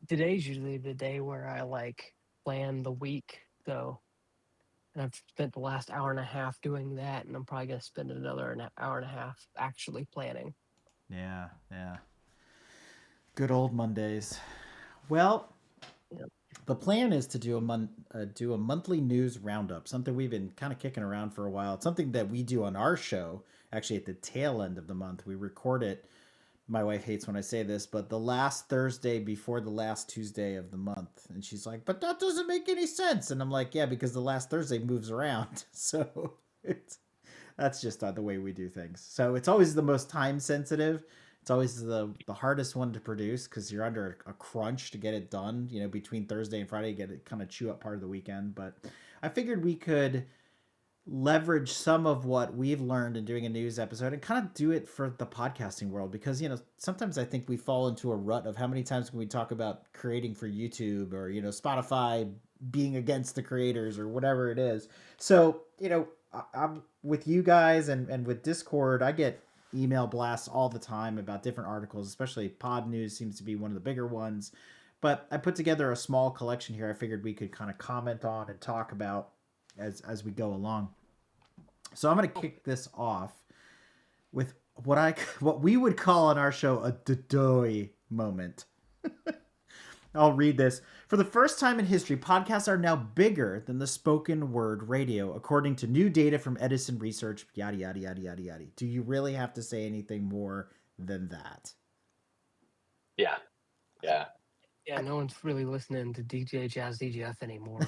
today's usually the day where I like plan the week. So, and I've spent the last hour and a half doing that, and I'm probably gonna spend another hour and a half actually planning. Yeah, yeah. Good old Mondays. Well, Yep. the plan is to do a monthly news roundup, something we've been kind of kicking around for a while. It's something that we do on our show, actually at the tail end of the month. We record it. My wife hates when I say this, but the last Thursday before the last Tuesday of the month. And she's like, but that doesn't make any sense. And I'm like, yeah, because the last Thursday moves around. So it's that's just the way we do things. So it's always the most time sensitive. It's always the hardest one to produce because you're under a crunch to get it done. You know, between Thursday and Friday, get it kind of chew up part of the weekend. But I figured we could leverage some of what we've learned in doing a news episode and kind of do it for the podcasting world because sometimes I think we fall into a rut of how many times can we talk about creating for YouTube or Spotify being against the creators or whatever it is. So I'm with you guys and with Discord. I get email blasts all the time about different articles, especially pod news seems to be one of the bigger ones. But I put together a small collection here I figured we could kind of comment on and talk about as we go along. So I'm going to kick this off with what we would call on our show a dodoy moment. I'll read this. For the first time in history, podcasts are now bigger than the spoken word radio, according to new data from Edison Research. Yada yada yada yada yada. Do you really have to say anything more than that? Yeah, yeah. Yeah, no one's really listening to DJ Jazzy Jeff anymore.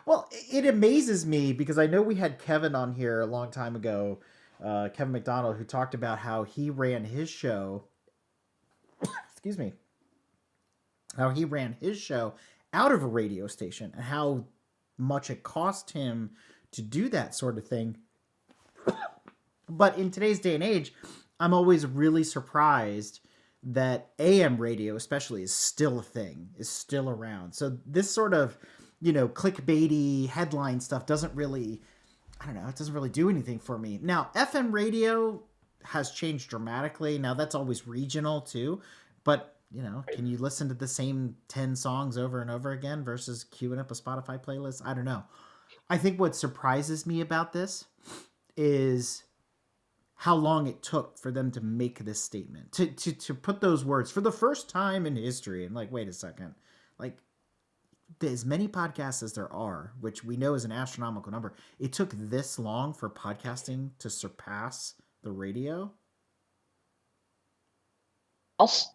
Well, it amazes me because I know we had Kevin on here a long time ago, Kevin McDonald, who talked about how he ran his show. Excuse me, how he ran his show out of a radio station and how much it cost him to do that sort of thing. But in today's day and age, I'm always really surprised that AM radio, especially, is still a thing, is still around. So this sort of, clickbaity headline stuff doesn't really, I don't know, it doesn't really do anything for me. Now, FM radio has changed dramatically. Now, that's always regional too. But, Right. can you listen to the same 10 songs over and over again versus queuing up a Spotify playlist? I don't know. I think what surprises me about this is how long it took for them to make this statement, to put those words for the first time in history. And like, wait a second, like, as many podcasts as there are, which we know is an astronomical number, it took this long for podcasting to surpass the radio. I'll s-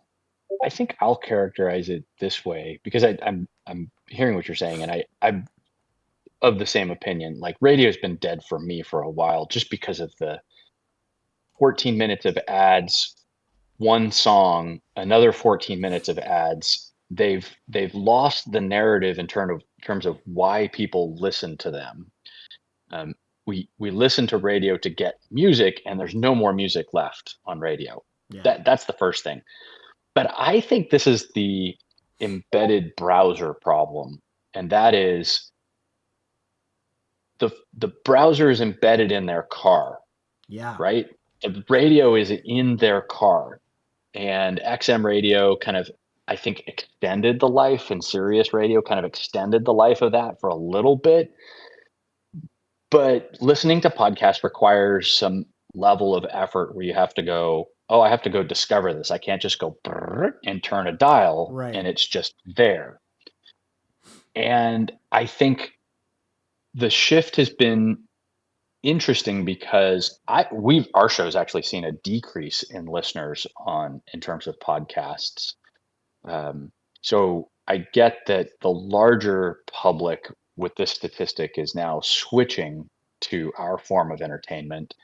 I think I'll characterize it this way because I'm hearing what you're saying, and I'm of the same opinion. Like radio's been dead for me for a while, just because of the 14 minutes of ads, one song, another 14 minutes of ads. They've lost the narrative in terms of why people listen to them. Um, we listen to radio to get music, and there's no more music left on radio. Yeah. That's the first thing. But I think this is the embedded browser problem, and that is the browser is embedded in their car, Yeah. right? The radio is in their car, and XM radio kind of, I think, extended the life, and Sirius radio kind of extended the life of that for a little bit. But listening to podcasts requires some level of effort where you have to go, oh, I have to go discover this. I can't just go and turn a dial and Right. it's just there. And I think the shift has been interesting because our show's actually seen a decrease in listeners on in terms of podcasts. Um, so I get that the larger public with this statistic is now switching to our form of entertainment,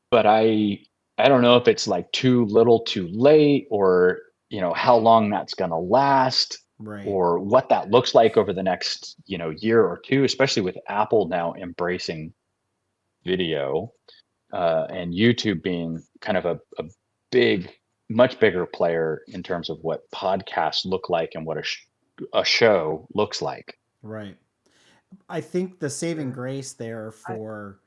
but I don't know if it's like too little, too late, or how long that's going to last, Right. or what that looks like over the next year or two, especially with Apple now embracing video and YouTube being kind of a big, much bigger player in terms of what podcasts look like and what a show looks like. Right. I think the saving Sure. grace there I for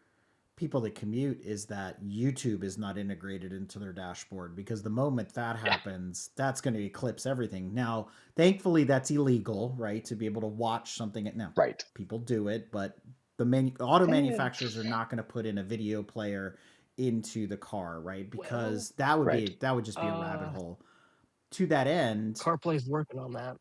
people that commute is that YouTube is not integrated into their dashboard, because the moment that Yeah. happens, that's going to eclipse everything. Now, thankfully, that's illegal, right? To be able to watch something. Now, Right. people do it, but the auto Eh, manufacturers are not going to put in a video player into the car, right? Well, Because right. that would just be a rabbit uh, hole. To that end, CarPlay's working on that.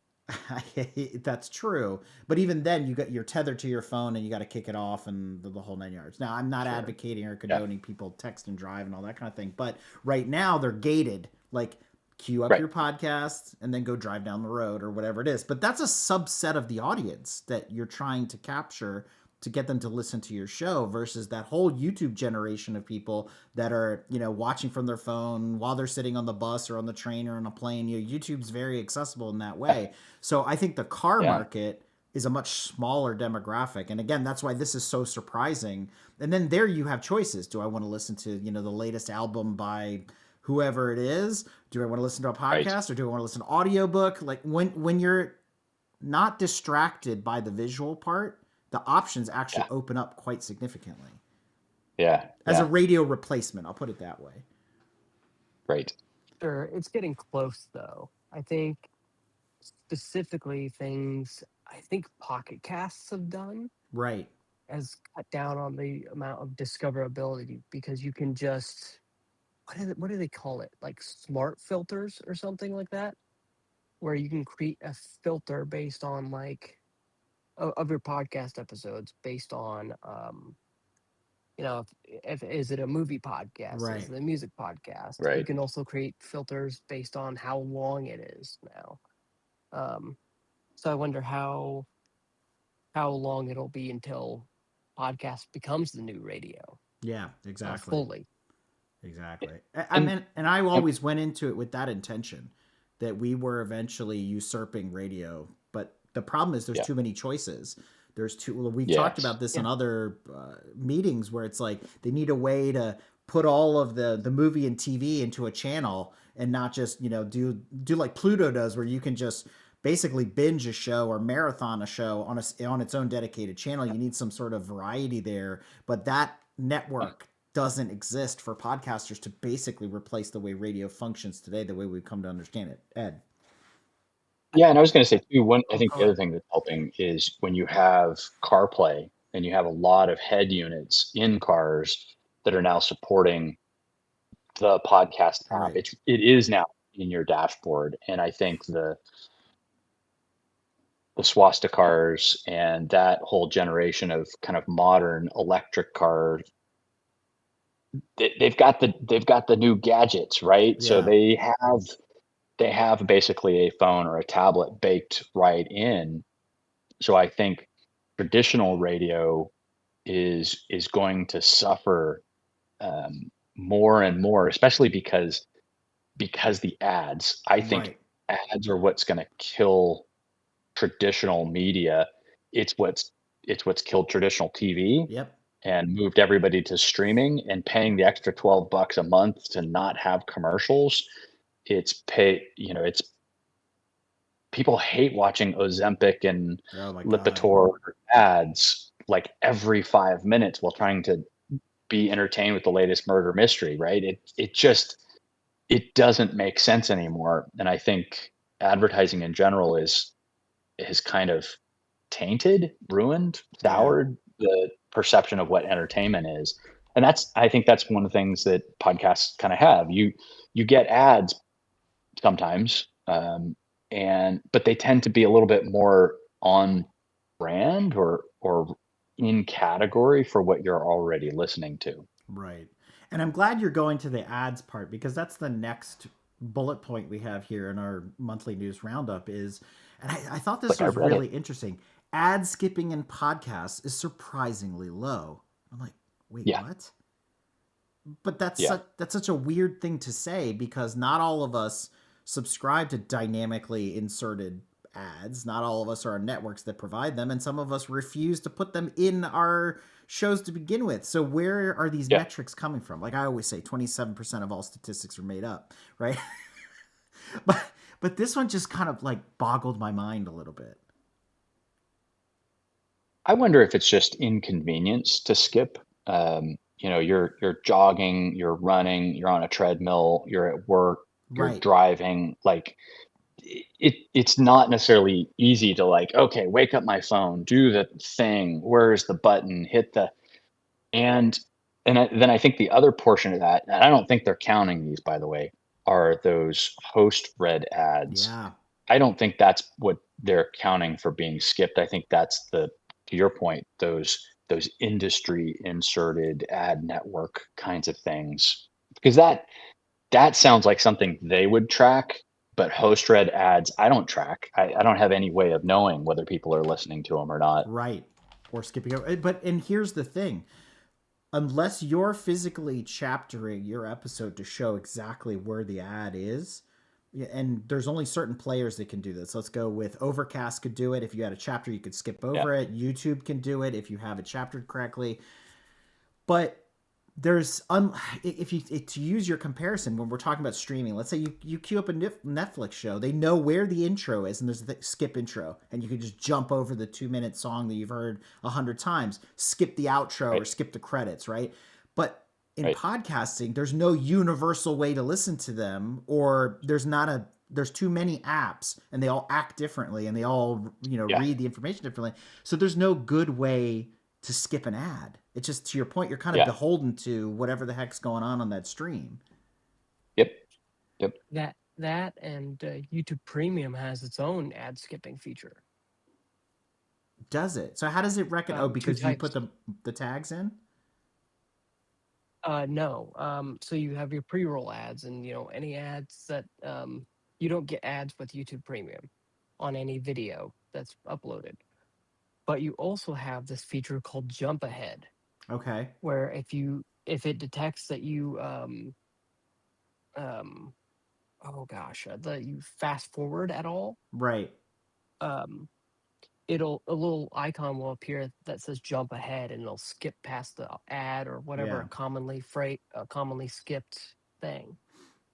that's true, but even then, you're tethered to your phone and you got to kick it off and the whole 9 yards. Now, I'm not Sure. advocating or Yeah. condoning people text and drive and all that kind of thing, but right now they're gated. Like, queue up Right. your podcast and then go drive down the road or whatever it is. But that's a subset of the audience that you're trying to capture to get them to listen to your show, versus that whole YouTube generation of people that are, watching from their phone while they're sitting on the bus or on the train or on a plane. YouTube's very accessible in that way. So I think the car Yeah. market is a much smaller demographic. And again, that's why this is so surprising. And then there you have choices. Do I want to listen to, the latest album by whoever it is? Do I want to listen to a Right. podcast, or do I want to listen to audiobook? Like, when you're not distracted by the visual part, the options actually Yeah. open up quite significantly. Yeah. As a Yeah. radio replacement, I'll put it that way. Right. Sure, it's getting close though. I think specifically things I think Pocket Casts have done Right. has cut down on the amount of discoverability, because you can just what do they call it? Like smart filters or something like that, where you can create a filter based on like of your podcast episodes based on if is it a movie podcast, is Right. it a music podcast. You Right. can also create filters based on how long it is now. um, so I wonder how long it'll be until podcast becomes the new radio, Yeah, exactly. fully. Exactly. I And, mean, and I and always went into it with that intention, that we were eventually usurping radio. But the problem is there's yeah. too many choices. There's too. Well, we've talked Yes. about this in Yeah. other meetings where it's like they need a way to put all of the movie and TV into a channel, and not just do like Pluto does, where you can just basically binge a show or marathon a show on its own dedicated channel. You need some sort of variety there, but that network doesn't exist for podcasters to basically replace the way radio functions today, the way we've come to understand it. Ed. Yeah, and I was going to say too. I Oh, think go the other ahead. thing that's helping is when you have CarPlay and you have a lot of head units in cars that are now supporting the podcast app. Right. It is now in your dashboard, and I think the Swasta cars and that whole generation of kind of modern electric cars, they've got the new gadgets, right? So Yeah. they have basically a phone or a tablet baked right in. So I think traditional radio is going to suffer more and more, especially because the ads. I think Right. ads are what's going to kill traditional media. It's what's it's what's killed traditional TV Yep. and moved everybody to streaming and paying the extra $12 a month to not have commercials. It's people hate watching Ozempic and Oh my God. Lipitor ads like every 5 minutes while trying to be entertained with the latest murder mystery, right? It doesn't make sense anymore. And I think advertising in general is kind of tainted, ruined, Yeah. soured the perception of what entertainment is. And I think that's one of the things that podcasts kind of have. You get ads sometimes, but they tend to be a little bit more on brand or in category for what you're already listening to. Right. And I'm glad you're going to the ads part, because that's the next bullet point we have here in our monthly news roundup is, and I thought It's this like I was read it. really interesting. Ad skipping in podcasts is surprisingly low. I'm like, wait, Yeah, what? But yeah, that's such a weird thing to say, because not all of us subscribe to dynamically inserted ads. Not all of us are on networks that provide them, and some of us refuse to put them in our shows to begin with. So where are these yeah. metrics coming from? Like I always say, 27% of all statistics are made up, right? but but this one just kind of like boggled my mind a little bit. I wonder if it's just inconvenience to skip. you're jogging, you're running, you're on a treadmill, you're at work, you're Right. driving. Like it's not necessarily easy to like, okay, wake up my phone, do the thing, where's the button, hit the and then I think the other portion of that, and I don't think they're counting these, by the way, are those host read ads. Yeah. I don't think that's what they're counting for being skipped. I think that's to your point, those industry inserted ad network kinds of things. Because that sounds like something they would track, but host read ads, I don't track. I don't have any way of knowing whether people are listening to them or not. Right. Or skipping over. And here's the thing. Unless you're physically chaptering your episode to show exactly where the ad is, and there's only certain players that can do this. Let's go with Overcast could do it. If you had a chapter, you could skip Yeah, over it. YouTube can do it if you have it chaptered correctly. But there's if you to use your comparison when we're talking about streaming, let's say you queue up a Netflix show, they know where the intro is, and there's the skip intro, and you can just jump over the 2 minute song that you've heard 100 times, skip the outro or right, skip the credits, right? But in right. podcasting, there's no universal way to listen to them, or there's too many apps and they all act differently and they all Yeah, read the information differently, so there's no good way to skip an ad. It's just, to your point, you're kind of yeah. beholden to whatever the heck's going on that stream. Yep, yep. That and YouTube Premium has its own ad skipping feature. Does it? So how does it reckon? Oh, Two because you put types. the tags in. No. So you have your pre-roll ads, and any ads that you don't get ads with YouTube Premium on any video that's uploaded. But you also have this feature called Jump Ahead, Okay. where if it detects that you um oh gosh, that you fast forward at all, Right. um a little icon will appear that says jump ahead, and it'll skip past the ad or Yeah. whatever commonly skipped thing.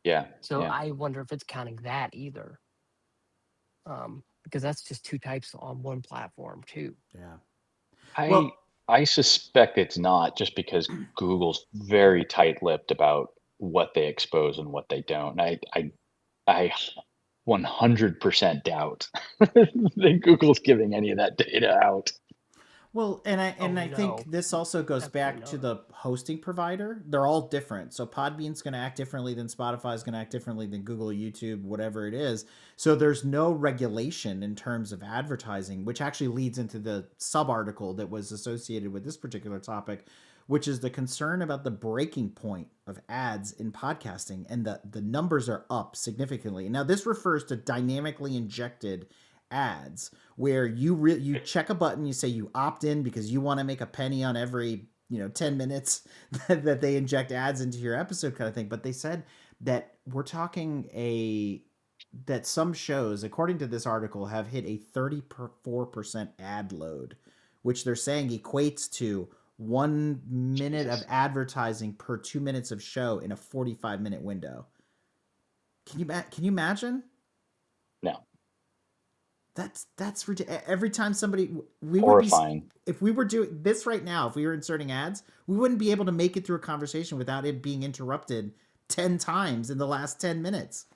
Yeah, So yeah. I wonder if it's counting that either, because that's just two types on one platform too. Yeah. I Well, I suspect it's not just because Google's very tight-lipped about what they expose and what they don't. I 100% doubt that Google's giving any of that data out. Well, Oh and I think no, this also goes definitely back to not. the hosting provider. They're all different. So Podbean's going to act differently than Spotify's going to act differently than Google, YouTube, whatever it is. So there's no regulation in terms of advertising, which actually leads into the sub article that was associated with this particular topic, which is the concern about the breaking point of ads in podcasting, and the numbers are up significantly. Now this refers to dynamically injected ads where you check a button, you say you opt in because you want to make a penny on every 10 minutes that they inject ads into your episode, kind of thing. But they said that we're talking a that some shows, according to this article, have hit a 34% ad load, which they're saying equates to 1 minute of Jesus. advertising per 2 minutes of show in a 45-minute window. Can you imagine? No. That's ridiculous. Every time somebody, we would be, Horrifying. if we were doing this right now, if we were inserting ads, we wouldn't be able to make it through a conversation without it being interrupted 10 times in the last 10 minutes.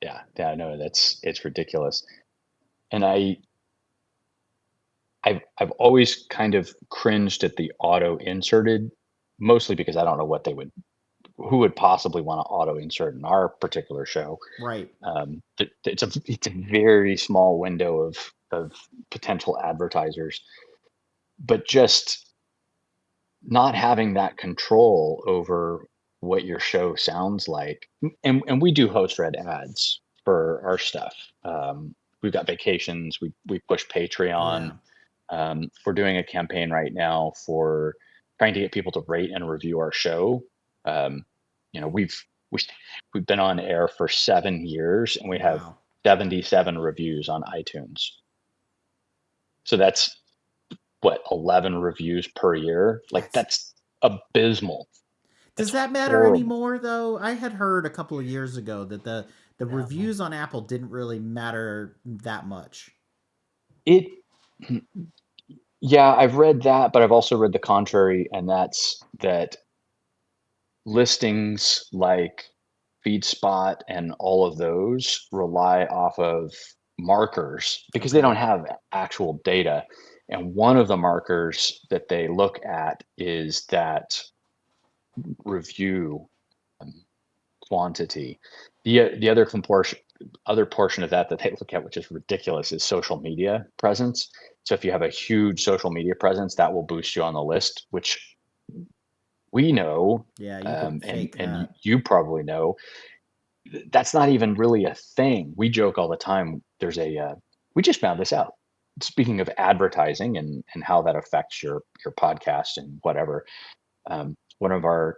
Yeah, yeah, no, it's ridiculous. And I've always kind of cringed at the auto inserted, mostly because I don't know who would possibly want to auto insert in our particular show. Right. It's a very small window of potential advertisers, but just not having that control over what your show sounds like. And we do host read ads for our stuff. We've got vacations. We push Patreon. Yeah. We're doing a campaign right now for trying to get people to rate and review our show. Um, we, we've been on air for 7 years, and we have Wow. 77 reviews on iTunes. So that's what, 11 reviews per year. Like That's, that's abysmal. does It's that matter horrible. anymore though? I had heard a couple of years ago that the No. reviews on Apple didn't really matter that much. It Yeah, I've read that, but I've also read the contrary, and that's that listings like FeedSpot and all of those rely off of markers because they don't Okay. have actual data. And one of the markers that they look at is that review um, quantity. The other portion of that they look at, which is ridiculous, is social media presence. So if you have a huge social media presence, that will boost you on the list, which we know, Yeah, you can fake and that. you probably know, that's not even really a thing. We joke all the time. We just found this out. Speaking of advertising and how that affects your podcast and whatever, one of our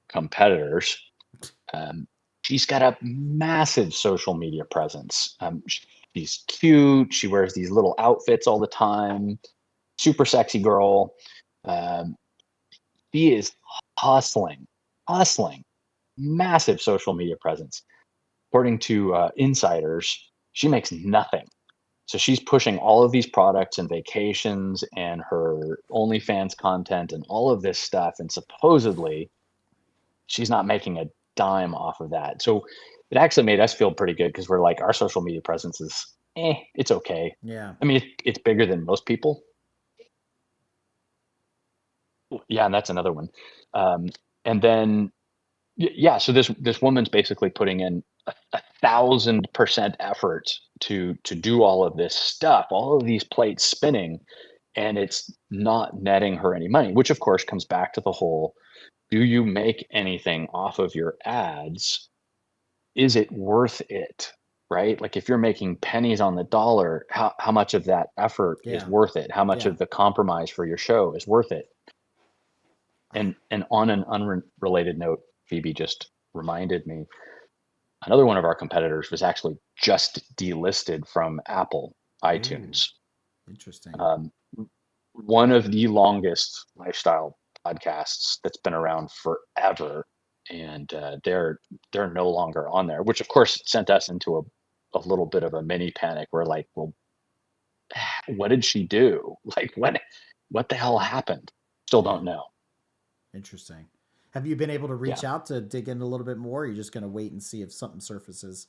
competitors, um, she's got a massive social media presence. She's cute. She wears these little outfits all the time. Super sexy girl. Um, she is hustling, massive social media presence. According to insiders, she makes nothing. So she's pushing all of these products and vacations and her OnlyFans content and all of this stuff. And supposedly she's not making a dime off of that. So it actually made us feel pretty good because we're like, our social media presence is, it's okay. Yeah. I mean, it's bigger than most people. Yeah, and that's another one. Um, and then yeah, so this woman's basically putting in 1,000% effort to do all of this stuff, all of these plates spinning, and it's not netting her any money, which of course comes back to the whole, do you make anything off of your ads? Is it worth it? Right? Like if you're making pennies on the dollar, how much of that effort is Yeah. worth it? How much Yeah. of the compromise for your show is worth it? And on an unrelated note, Phoebe just reminded me, another one of our competitors was actually just delisted from Apple Ooh, iTunes. interesting. Um, one of the longest lifestyle podcasts that's been around forever, and they're no longer on there, which of course sent us into a little bit of a mini panic. We're like, well, what did she do? Like, what the hell happened? Still Yeah. don't know. Interesting. Have you been able to Yeah. reach out to dig in a little bit more? Or are you just going to wait and see if something surfaces?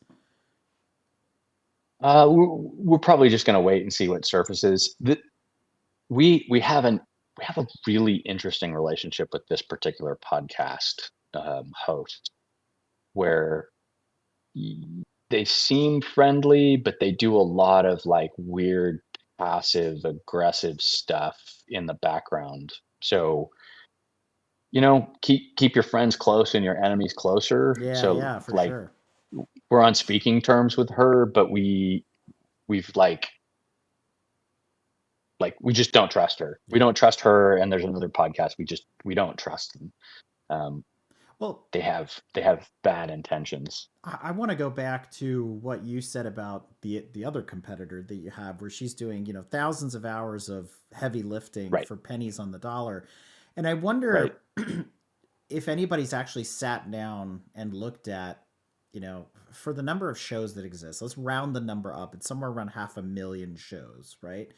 We're probably just going to wait and see what surfaces. We haven't we have a really interesting relationship with this particular podcast host, where y- they seem friendly, but they do a lot of like weird passive aggressive stuff in the background. So keep your friends close and your enemies closer. Yeah, So yeah, for like sure. we're on speaking terms with her, but we've like we just don't trust her. We Yeah. don't trust her, and there's another podcast we don't trust them. Um, Well, they have bad intentions. I want to go back to what you said about the other competitor that you have, where she's doing thousands of hours of heavy lifting Right, for pennies on the dollar, and I right, wonder if anybody's actually sat down and looked at, for the number of shows that exist, let's round the number up. It's somewhere around 500,000 shows, right?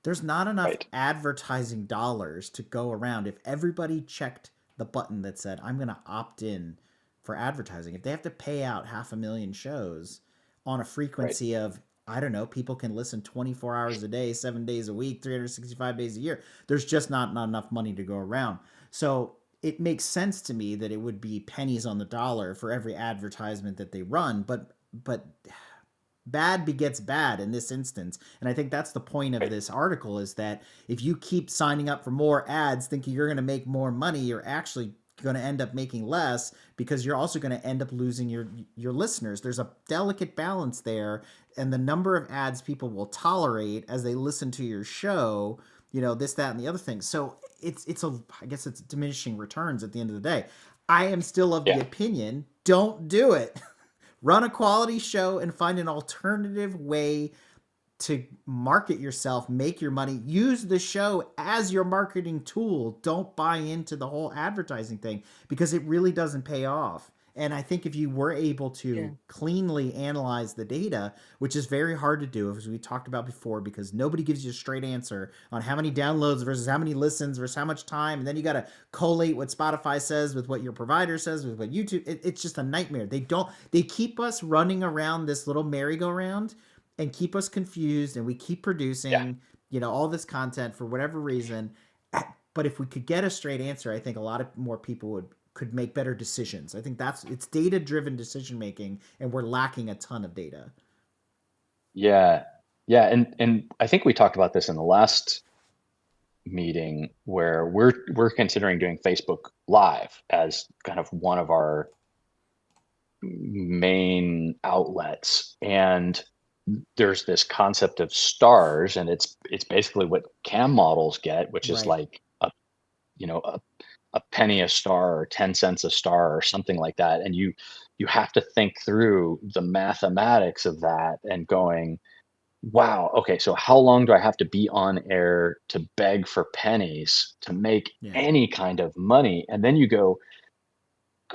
There's not enough right, advertising dollars to go around if everybody checked the button that said, I'm going to opt in for advertising. If they have to pay out 500,000 shows on a right, frequency of, I don't know, people can listen 24 hours a day, 7 days a week, 365 days a year. There's just not enough money to go around. So it makes sense to me that it would be pennies on the dollar for every advertisement that they run, but bad begets bad in this instance. And I think that's the point of right, this article, is that if you keep signing up for more ads thinking you're going to make more money, you're actually going to end up making less, because you're also going to end up losing your listeners. There's a delicate balance there, and the number of ads people will tolerate as they listen to your show, this, that, and the other thing. So I guess it's diminishing returns at the end of the day. I am still of the yeah, opinion, don't do it. Run a quality show and find an alternative way to market yourself, make your money. Use the show as your marketing tool. Don't buy into the whole advertising thing, because it really doesn't pay off. And I think if you were able Yeah. to cleanly analyze the data, which is very hard to do, as we talked about before, because nobody gives you a straight answer on how many downloads versus how many listens versus how much time. And then you got to collate what Spotify says with what your provider says, with what YouTube. It's just a nightmare. They keep us running around this little merry-go-round and keep us confused, and we keep Yeah. producing, all this content for whatever reason. But if we could get a straight answer, I think a lot of more people could make better decisions. I think it's data driven decision making, and we're lacking a ton of data. Yeah. Yeah. And I think we talked about this in the last meeting where we're considering doing Facebook Live as kind of one of our main outlets. And there's this concept of stars, and it's basically what cam models get, which is Right. like you know a, a penny a star or 10 cents a star or something like that. And you have to think through the mathematics of that and going, wow, okay, so how long do I have to be on air to beg for pennies to make Yeah. any kind of money? And then you go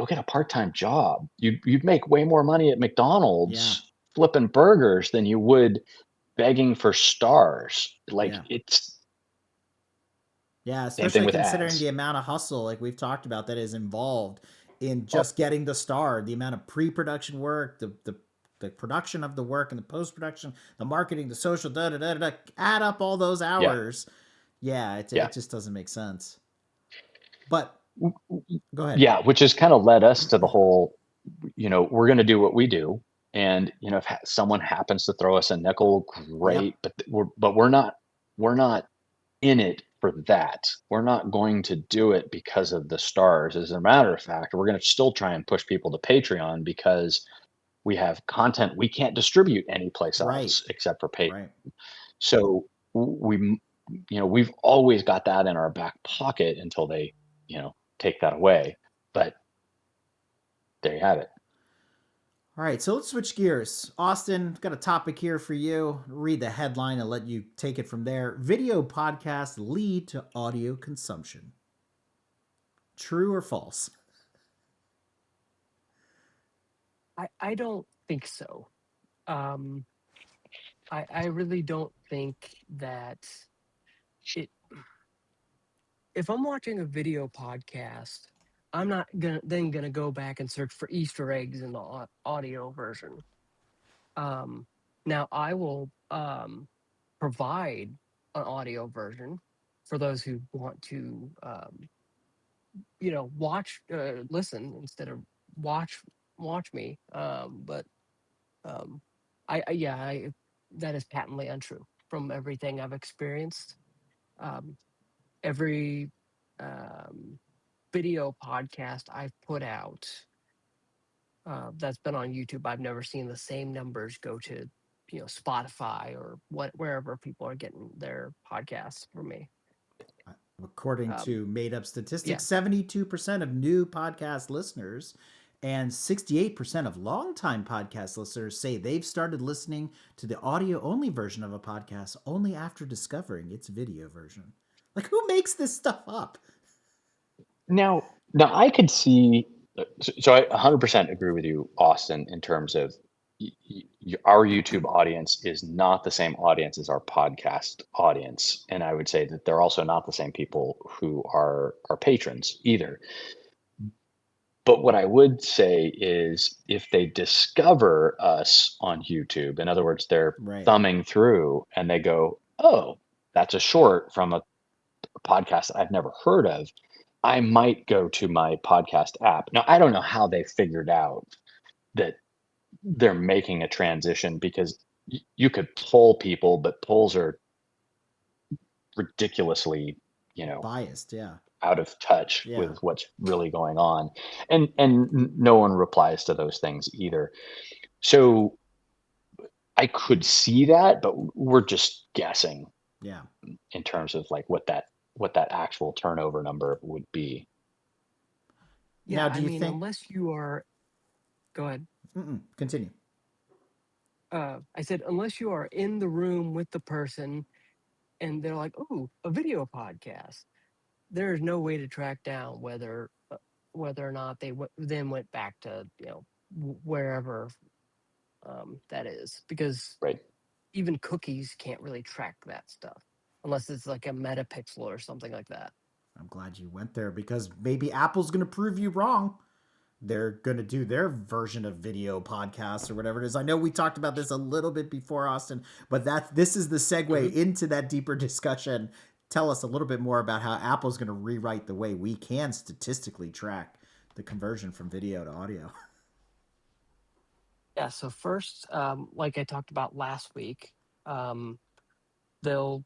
get a part-time job. You'd make way more money at Yeah. McDonald's flipping burgers than you would begging for stars. Like, Yeah. it's Yeah. same thing Especially with considering the ads. amount of hustle, like we've talked about, that is involved in Oh, just getting the star, the amount of pre-production work, the production of the work, and the post-production, the marketing, the social, da da da da. Add up all those yeah, hours. Yeah, yeah. it just doesn't make sense. But go ahead. Yeah, which has kind of led us to the whole, we're going to do what we do. And, if someone happens to throw us a nickel, Yep. great. But we're not in it for that. We're not going to do it because of the stars. As a matter of fact, we're going to still try and push people to Patreon because we have content we can't distribute anyplace Right. else except for Patreon. Right. So we've always got that in our back pocket until they, take that away. But there you have it. All right, so let's switch gears. Austin, got a topic here for you. Read the headline and let you take it from there. Video podcasts lead to audio consumption. True or false? I don't think so. Um, I really don't think that it. If I'm watching a video podcast, I'm not gonna go back and search for Easter eggs in the audio version. Um, Now I will provide an audio version for those who want to, watch, listen instead of watch watch me. But um, yeah, that is patently untrue from everything I've experienced. Um, every um, video podcast I've put out that's been on YouTube, I've never seen the same numbers go to, Spotify or wherever people are getting their podcasts from me. According Um, to made up statistics, yeah, 72% of new podcast listeners and 68% of longtime podcast listeners say they've started listening to the audio only version of a podcast only after discovering its video version. Like, who makes this stuff up? Now I could see. So I 100% agree with you, Austin, in terms of our YouTube audience is not the same audience as our podcast audience, and I would say that they're also not the same people who are our patrons either. But what I would say is if they discover us on YouTube, in other words, they're Right. thumbing through and they go, "Oh, that's a short from a podcast that I've never heard of," I might go to my podcast app. Now, I don't know how they figured out that they're making a transition because you could poll people, but polls are ridiculously, you know, Biased, yeah. out of touch Yeah. with what's really going on. And no one replies to those things either. So I could see that, but we're just guessing Yeah. in terms of like what that actual turnover number would be. yeah. Now, do I you mean, think? unless you are, go ahead. Continue. I said unless you are in the room with the person and they're like, "Oh, a video podcast." There is no way to track down whether or not they then went back to wherever that is, because Right. even cookies can't really track that stuff unless it's like a metapixel or something like that. I'm glad you went there because maybe Apple's going to prove you wrong. They're going to do their version of video podcasts or whatever it is. I know we talked about this a little bit before, Austin, but this is the segue Hmm. into that deeper discussion. Tell us a little bit more about how Apple's going to rewrite the way we can statistically track the conversion from video to audio. Yeah. So first, like I talked about last week, they'll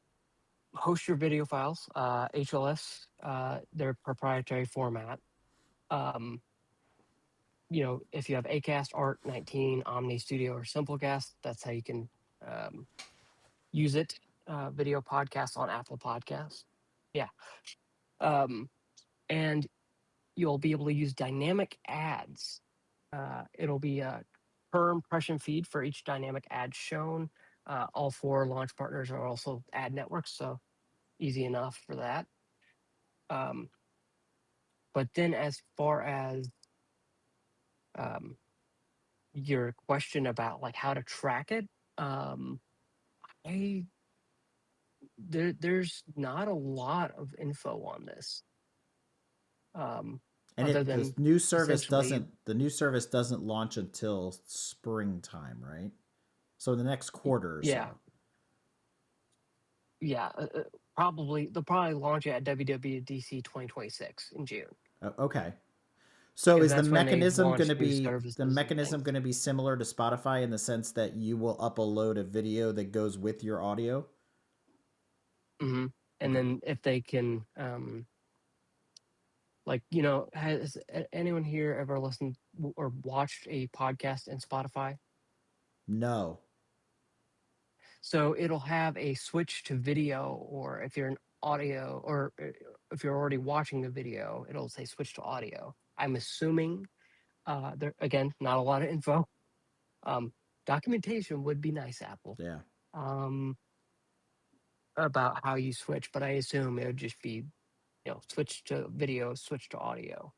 host your video files, HLS, their proprietary format. Um, if you have Acast, Art 19, Omni Studio, or Simplecast, that's how you can um, use it. Video podcasts on Apple Podcasts. Yeah. Um, and you'll be able to use dynamic ads. It'll be a per impression feed for each dynamic ad shown. All four launch partners are also ad networks, so easy enough for that. Um, but then, as far as um, your question about like how to track it, um, I there's not a lot of info on this, um, And other the than new service essentially, doesn't launch until springtime, right? So the next quarter or yeah, so. yeah, probably they'll probably launch it at WWDC 2026 in June, Okay. So because is that's when they launch new the services and mechanism things. going to be similar to Spotify in the sense that you will upload a video that goes with your audio? Hmm. And Okay. then if they can, like, has anyone here ever listened or watched a podcast in Spotify? No. So it'll have a switch to video, or if you're an audio, or if you're already watching the video, it'll say switch to audio. I'm assuming, there again, not a lot of info. Um, Documentation would be nice, Apple, Yeah. um, about how you switch, but I assume it would just be, switch to video, switch to audio.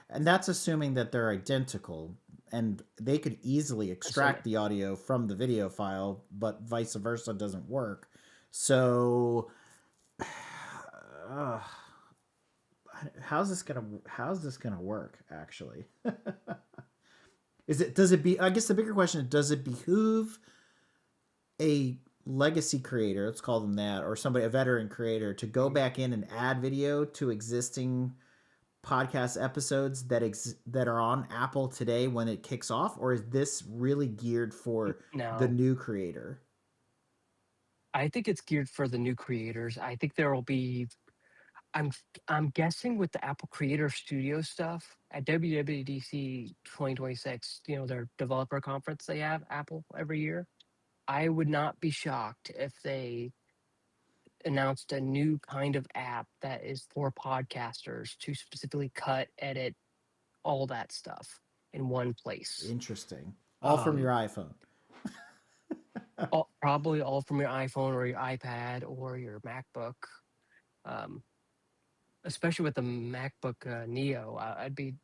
And that's assuming that they're identical and they could easily Assuming. extract the audio from the video file, but vice versa doesn't work. So uh, how's this gonna work actually? Does it be I guess the bigger question is, does it behoove a legacy creator, let's call them that, or somebody, a veteran creator, to go Mhm. back in and add video to existing podcast episodes that are on Apple today when it kicks off, or is this really geared for the Now, new creator? I think it's geared for the new creators. I think there will be. I'm I'm guessing with the Apple Creator Studio stuff at WWDC 2026, their developer conference they have Apple every year. I would not be shocked if they announced a new kind of app that is for podcasters to specifically cut, edit, all that stuff in one place. Interesting. All from your Um, iPhone. Probably all from your iPhone or your iPad or your MacBook. Um, Especially with the MacBook Neo, I'd be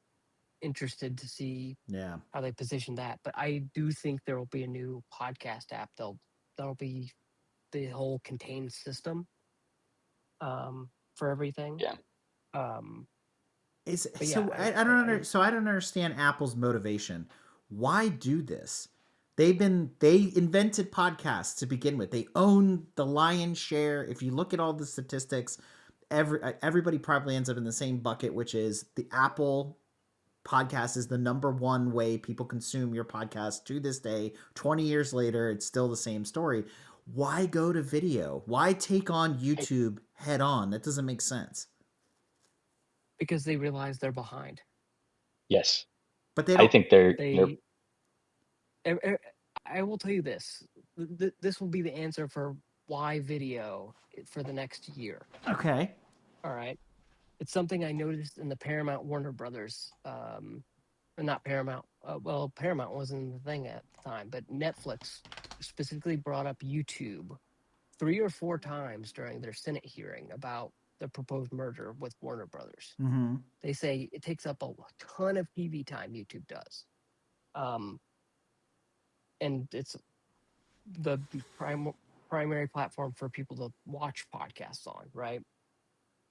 interested to see Yeah. how they position that. But I do think there will be a new podcast app. That'll be the whole contained system, for everything. Yeah. Um, Is but yeah, so I don't understand Apple's motivation. Why do this? They invented podcasts to begin with. They own the lion's share. If you look at all the statistics, everybody probably ends up in the same bucket, which is the Apple podcast is the number one way people consume your podcast to this day. 20 years later, it's still the same story. Why go to video? Why take on I, YouTube head on? That doesn't make sense. because they realize they're behind. Yes. But they I don't. think they're They, e- e- I will tell you this. This will be the answer for why video for the next year. Okay. All right. It's something I noticed in the Paramount Warner Brothers, not Paramount. Well, Paramount wasn't the thing at the time, but Netflix specifically brought up YouTube 3 or 4 times during their Senate hearing about the proposed merger with Warner Brothers. Mm-hmm. They say it takes up a ton of TV time. YouTube does, um, and it's the primary platform for people to watch podcasts on, right?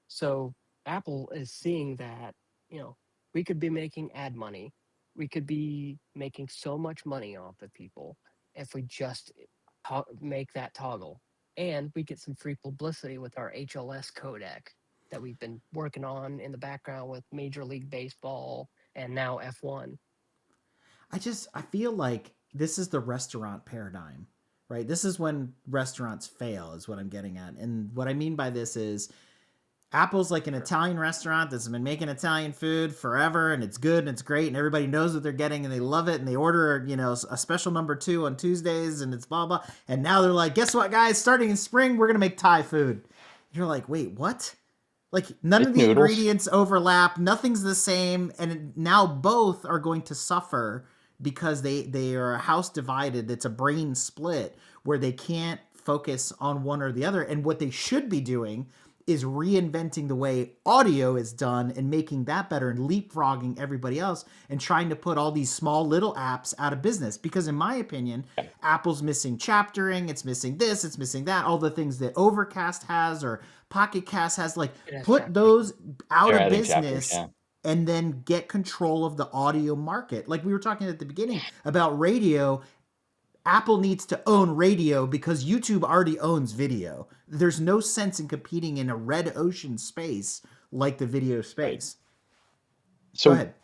So Apple is seeing that, you know, we could be making ad money. We could be making so much money off of people if we just make that toggle. And we get some free publicity with our HLS codec that we've been working on in the background with Major League Baseball and now F1. I feel like this is the restaurant paradigm, right? This is when restaurants fail, is what I'm getting at. And what I mean by this is Apple's like an Italian restaurant that's been making Italian food forever, and it's good and it's great, and everybody knows what they're getting and they love it, and they order, you know, a special number 2 on Tuesdays, and it's blah blah. And now they're like, guess what, guys? Starting in spring, we're gonna make Thai food. You're like, wait, what? Like none of It's the noodles. ingredients overlap, nothing's the same, and now both are going to suffer because they are a house divided. It's a brain split where they can't focus on one or the other. And what they should be doing is reinventing the way audio is done and making that better and leapfrogging everybody else and trying to put all these small little apps out of business. Because in my opinion, Apple's missing chaptering, it's missing this, it's missing that, all the things that Overcast has or Pocket Cast has, like put those out They're of adding chapters, business yeah. and then get control of the audio market. Like we were talking at the beginning about radio, Apple needs to own radio because YouTube already owns video. There's no sense in competing in a red ocean space like the video space. Right. Go So, ahead.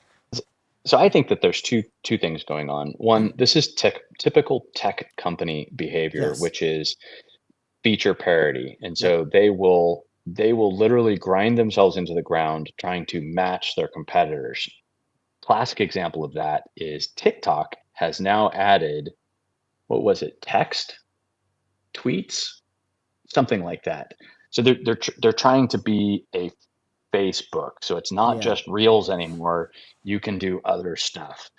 so I think that there's two things going on. One, this is typical tech company behavior, Yes. which is feature parity, and Yep. so they will literally grind themselves into the ground trying to match their competitors. Classic example of that is TikTok has now added, what was it, text, tweets, something like that. So they're trying to be a Facebook. So it's not Yeah. just Reels anymore. You can do other stuff.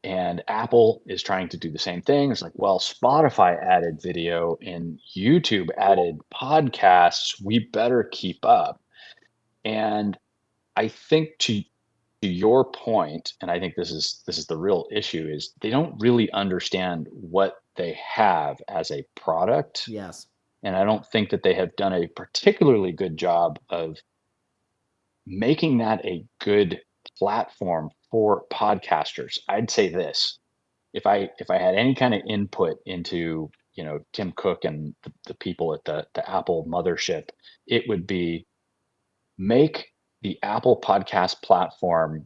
And Apple is trying to do the same thing. It's like, well, Spotify added video and YouTube added podcasts. We better keep up. And I think to your point, and I think this is the real issue, is they don't really understand what they have as a product. Yes. And I don't think that they have done a particularly good job of making that a good platform for podcasters. I'd say this: if I had any kind of input into, Tim Cook and the people at the Apple mothership, it would be make the Apple podcast platform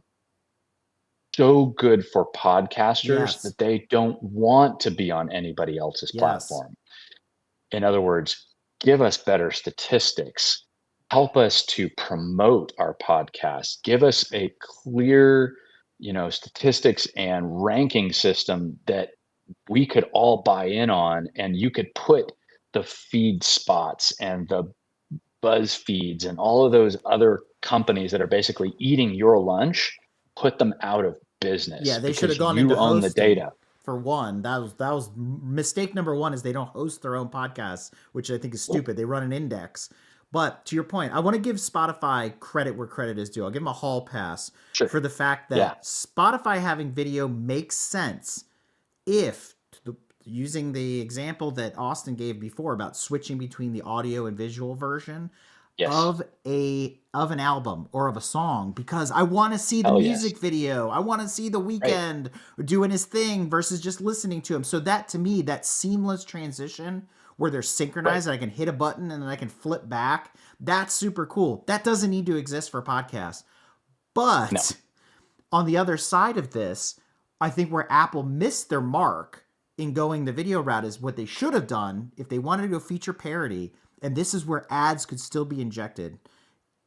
so good for podcasters Yes. that they don't want to be on anybody else's Yes. platform. In other words, give us better statistics, help us to promote our podcast, give us a clear, statistics and ranking system that we could all buy in on, and you could put the feed spots and the buzz feeds and all of those other companies that are basically eating your lunch, put them out of Yeah, business they should have because gone you into own the hosting data. for one. That was mistake number one is they don't host their own podcasts, which I think is stupid. They run an index. But to your point, I want to give Spotify credit where credit is due. I'll give them a hall pass Sure. for the fact Yeah. that Spotify having video makes sense if using the example that Austin gave before about switching between the audio and visual version Yes. of an album or of a song, because I want to see the Hell yes. music video. I want to see The Right. Weeknd doing his thing versus just listening to him. So that to me, that seamless transition where they're synchronized Right. and I can hit a button and then I can flip back, that's super cool. That doesn't need to exist for podcasts. No. But on the other side of this, I think where Apple missed their mark in going the video route is what they should have done if they wanted to go feature parity, and this is where ads could still be injected,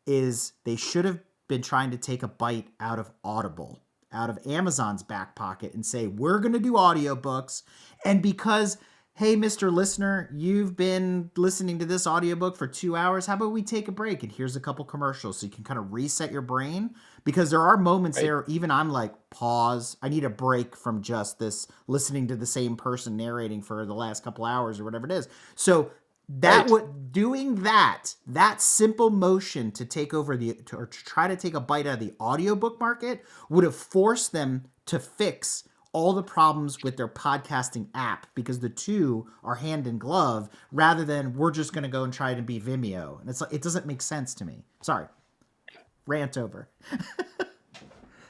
is they should have been trying to take a bite out of Audible, out of Amazon's back pocket and say, we're going to do audiobooks. And because, hey, Mr. Listener, you've been listening to this audiobook for 2 hours, how about we take a break? And here's a couple commercials so you can kind of reset your brain. Because there are moments Right. there, even I'm like, pause. I need a break from just this listening to the same person narrating for the last couple hours or whatever it is. So That Right. would doing that simple motion to take over or to try to take a bite out of the audiobook market would have forced them to fix all the problems with their podcasting app, because the two are hand in glove, rather than we're just going to go and try to be Vimeo. And it's like, it doesn't make sense to me. Sorry, rant over.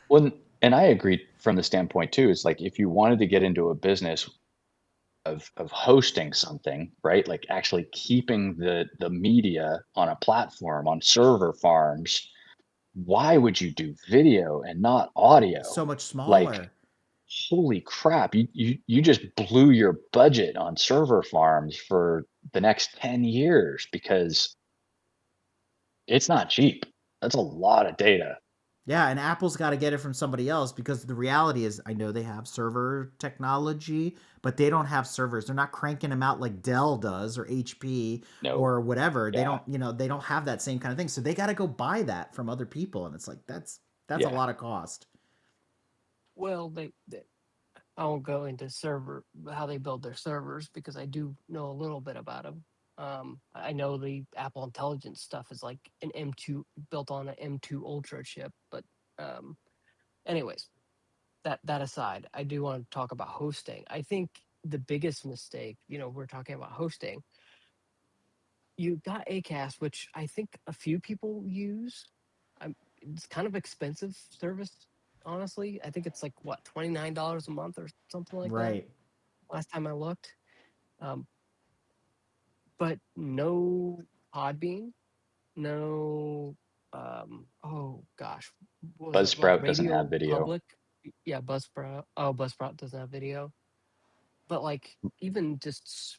Well, and I agree from the standpoint too. It's like if you wanted to get into a business of hosting something, right? Like actually keeping the media on a platform on server farms, why would you do video and not audio? So much Like, smaller. holy crap, you just blew your budget on server farms for the next 10 years because it's not cheap. That's a lot of data. Yeah, and Apple's got to get it from somebody else, because the reality is, I know they have server technology, but they don't have servers. They're not cranking them out like Dell does, or HP, No. or whatever. They Yeah. don't, they don't have that same kind of thing. So they got to go buy that from other people, and it's like that's a Yeah. lot of cost. Well, they I won't go into server how they build their servers because I do know a little bit about them. I know the Apple Intelligence stuff is like an M2 built on an M2 Ultra chip, but um, anyways, that aside, I do want to talk about hosting. I think the biggest mistake, we're talking about hosting. You got Acast, which I think a few people use. It's kind of expensive service, honestly. I think it's like what $29 a month or something like that. Right. Last time I looked, um, but no Podbean, no. Oh gosh, what was it like? Buzzsprout doesn't have Radio video. Public? Yeah, Buzzsprout. Oh, Buzzsprout doesn't have video, but like even just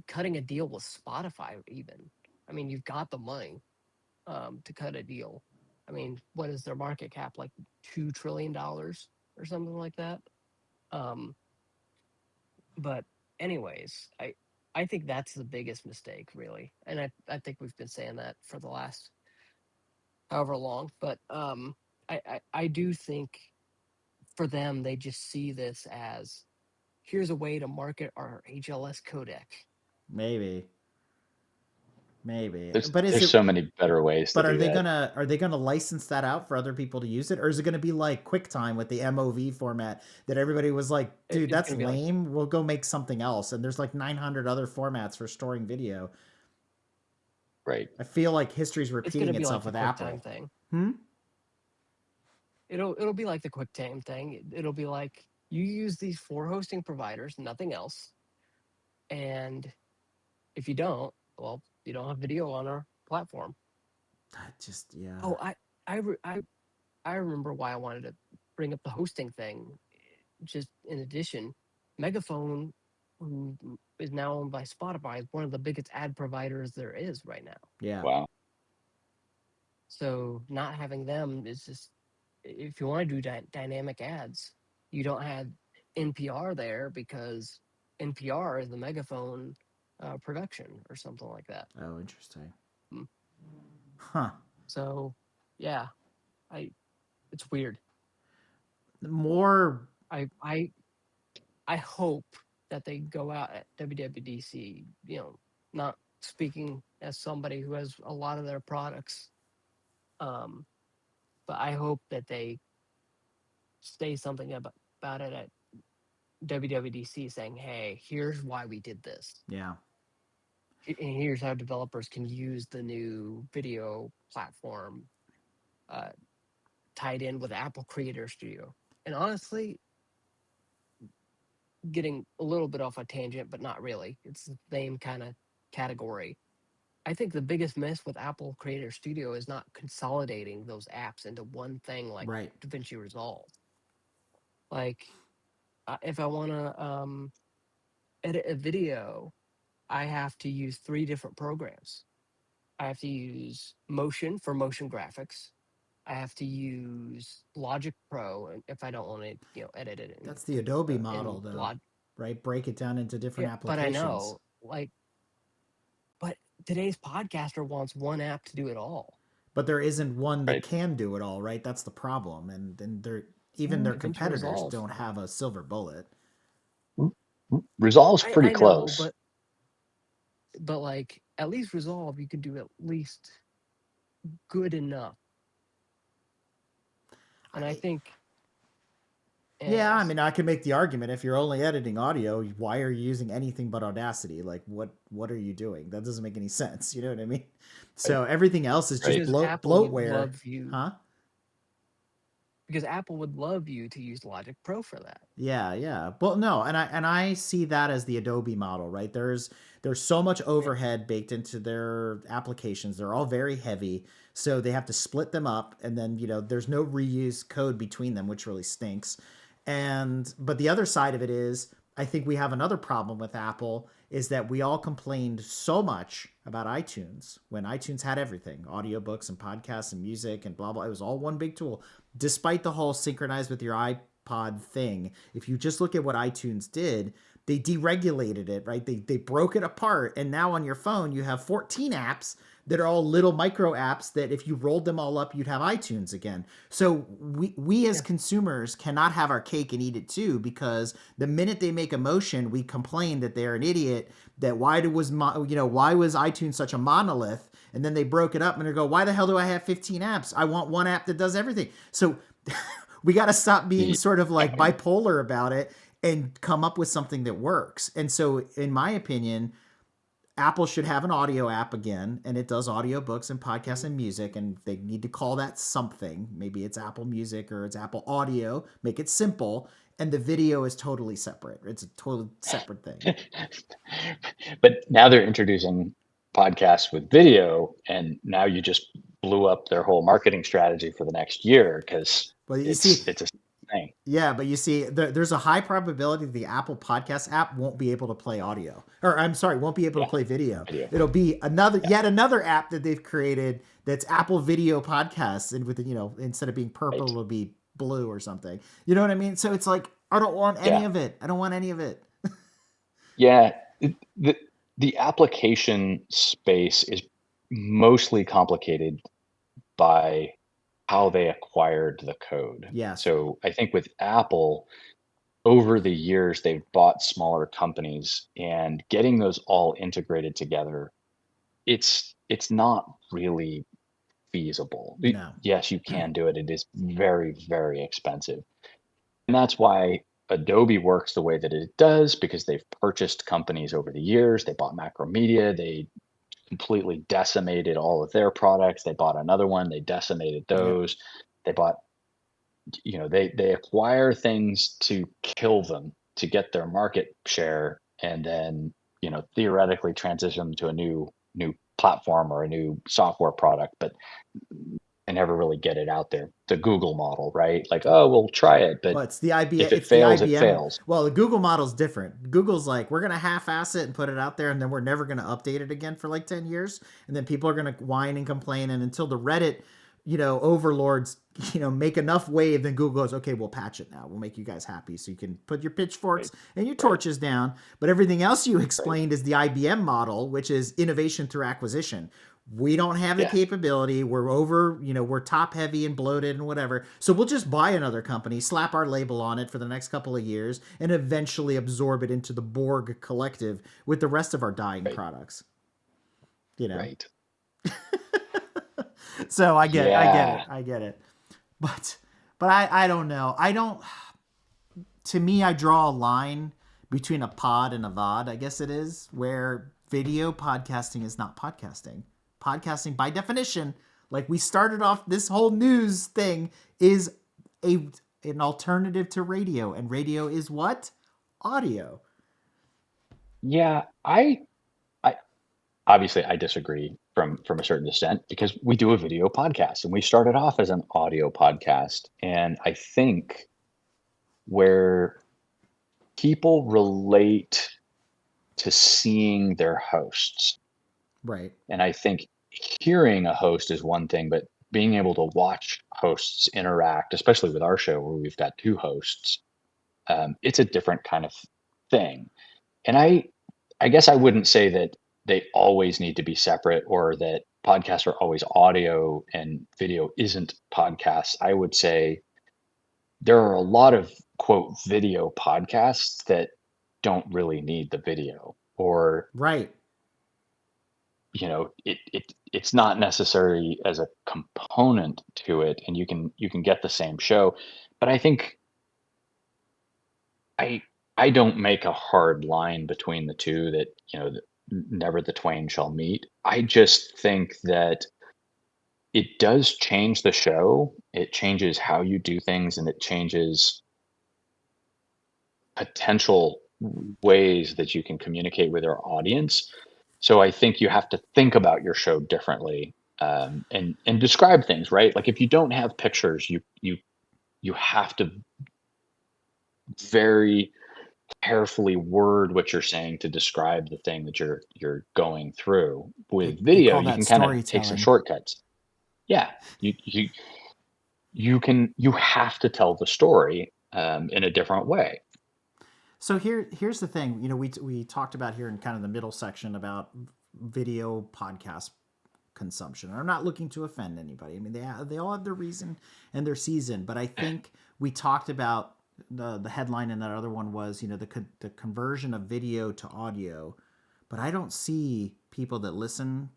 cutting a deal with Spotify, even. I mean, you've got the money to cut a deal. I mean, what is their market cap? Like $2 trillion or something like that. Um, but anyways, I think that's the biggest mistake, really, and I think we've been saying that for the last however long. But I do think for them, they just see this as here's a way to market our HLS codec. Maybe. Maybe. There's But is there's it so many better ways to but do that. are they gonna license that out for other people to use it, or is it gonna be like QuickTime with the MOV format that everybody was like, dude, It's that's going to be like lame. We'll go make something else. And there's like 900 other formats for storing video. Right. I feel like history's it's going to repeating be like itself the with QuickTime Apple. thing. Hmm. It'll be like the QuickTime thing. It'll be like you use these four hosting providers, nothing else, and if you don't, well, you don't have video on our platform. Just yeah. Oh, I remember why I wanted to bring up the hosting thing. Just in addition, Megaphone, who is now owned by Spotify, is one of the biggest ad providers there is right now. Yeah. Wow. So not having them is just if you want to do dynamic ads, you don't have NPR there because NPR is the Megaphone production or something like that. Oh, interesting. Mm. Huh. So yeah, I it's weird. More. I I I hope that they go out at WWDC, not speaking as somebody who has a lot of their products, um, but I hope that they say something about it at WWDC saying, hey, here's why we did this. Yeah. And here's how developers can use the new video platform uh, tied in with Apple Creator Studio. And honestly, getting a little bit off a tangent, but not really. It's the same kind of category. I think the biggest miss with Apple Creator Studio is not consolidating those apps into one thing like Right. DaVinci Resolve. Like, if I want to edit a video, I have to use three different programs. I have to use Motion for motion graphics. I have to use Logic Pro if I don't want to, edit it That's the Adobe model, in though, Log. right? Break it down into Yeah, different but I applications. know, like, but today's podcaster wants one app to do it all. But there isn't one that Right. can do it all, right? That's the problem. And they're even their DaVinci competitors Resolve. don't have a silver bullet. Resolve's pretty I know, close. but but like at least Resolve, you can do at least good enough. And I I, think, yeah, I anyways, mean, I can make the argument if you're only editing audio, why are you using anything but Audacity? Like, what are you doing? That doesn't make any sense. You know what I mean? Right. So everything else is just Right. because Apple would bloatware, love you, huh? because Apple would love you to use Logic Pro for that. Yeah, yeah. Well, no, and I see that as the Adobe model, right? There's so much Yeah. overhead baked into their applications. They're all very heavy, so they have to split them up, and then there's no reuse code between them, which really stinks. And but the other side of it is, I think we have another problem with Apple is that we all complained so much about iTunes when iTunes had everything, audiobooks and podcasts and music and blah blah. It was all one big tool. Despite the whole synchronize with your iPod thing, if you just look at what iTunes did, they deregulated it, right? They broke it apart, and now on your phone you have 14 apps that are all little micro apps that if you rolled them all up, you'd have iTunes again. So we as Yeah. consumers cannot have our cake and eat it too, because the minute they make a motion, we complain that they're an idiot. That why was iTunes such a monolith? And then they broke it up and they go, why the hell do I have 15 apps? I want one app that does everything. So we got to stop being The, sort of like bipolar about it and come up with something that works. And so, in my opinion, Apple should have an audio app again, and it does audiobooks and podcasts Mhm. and music, and they need to call that something. Maybe it's Apple Music or it's Apple Audio. Make it simple, and the video is totally separate. It's a totally separate thing. but now they're introducing podcasts with video, and now you just blew up their whole marketing strategy for the next year because Well, you see, it's a thing. yeah, but you see, there's a high probability the Apple Podcast app won't be able to play audio, or I'm sorry, won't be able to Yeah, play video. video. It'll be Yeah, yet another app that they've created that's Apple Video Podcasts, and with instead of being purple, right. it'll be blue or something. You know what I mean? So it's like I don't want any Yeah, of it. I don't want any of it. yeah. The application space is mostly complicated by how they acquired the code. Yes, So I think with Apple, over the years, they've bought smaller companies, and getting those all integrated together, it's not really feasible. no, Yes, you can do it. It is very, very expensive. And that's why Adobe works the way that it does, because they've purchased companies over the years. They bought Macromedia, they completely decimated all of their products. They bought another one, they decimated yep. those. They bought, they acquire things to kill them to get their market share, and then theoretically transition them to a new platform or a new software product, but I never really get it out there. The Google model, right? Like, oh, we'll try it, but Well, it's the IBM. if it It's the fails, it IBM. fails. Well, the Google model's different. Google's like, we're gonna half-ass it and put it out there, and then we're never gonna update it again for like 10 years, and then people are gonna whine and complain, and until the Reddit, overlords, make enough wave, then Google goes, okay, we'll patch it now. We'll make you guys happy, so you can put your pitchforks Right, and your right, torches down. But everything else you right. explained is the IBM model, which is innovation through acquisition. We don't have the Yeah, capability. We're over, we're top heavy and bloated and whatever. So we'll just buy another company, slap our label on it for the next couple of years, and eventually absorb it into the Borg collective with the rest of our dying right, products. You know. right. So I get it. Yeah, I get it. But I don't know. I don't to me I draw a line between a pod and a VOD, I guess it is, where video podcasting is not podcasting. Podcasting by definition, like we started off this whole news thing, is a an alternative to radio, and radio is what? Audio. yeah. I obviously I disagree from a certain extent, because we do a video podcast and we started off as an audio podcast, and I think where people relate to seeing their hosts, Right. and I think hearing a host is one thing, but being able to watch hosts interact, especially with our show where we've got two hosts, it's a different kind of thing. And I guess I wouldn't say that they always need to be separate, or that podcasts are always audio and video isn't podcasts. I would say there are a lot of quote video podcasts that don't really need the video, or Right. it's not necessary as a component to it, and you can get the same show. But I think I I don't make a hard line between the two, that that never the twain shall meet. I just think that it does change the show. It changes how you do things, and it changes potential ways that you can communicate with our audience. So I think you have to think about your show differently, and describe things, right. Like if you don't have pictures, you have to very carefully word what you're saying to describe the thing that you're going through. With They video, call you that can kind of take some storytelling. shortcuts. Yeah, you have to tell the story in a different way. So here's the thing. We talked about here in kind of the middle section about video podcast consumption. I'm not looking to offend anybody. I mean, they all have their reason and their season, but I think we talked about the headline, and that other one was the conversion of video to audio. But I don't see people that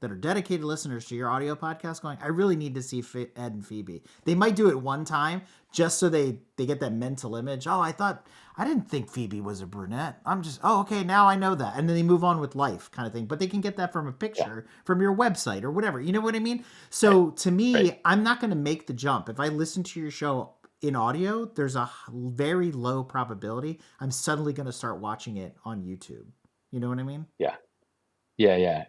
are dedicated listeners to your audio podcast going, I really need to see Ed and Phoebe. They might do it one time just so they get that mental image. Oh, I didn't think Phoebe was a brunette. I'm just, oh, okay, now I know that. And then they move on with life kind of thing. But they can get that from a Yeah, picture from your website or whatever. You know what I mean? right, So to right. me, I'm not going to make the jump. If I listen to your show in audio, there's a very low probability I'm suddenly going to start watching it on YouTube. You know what I mean? Yeah. Yeah, yeah.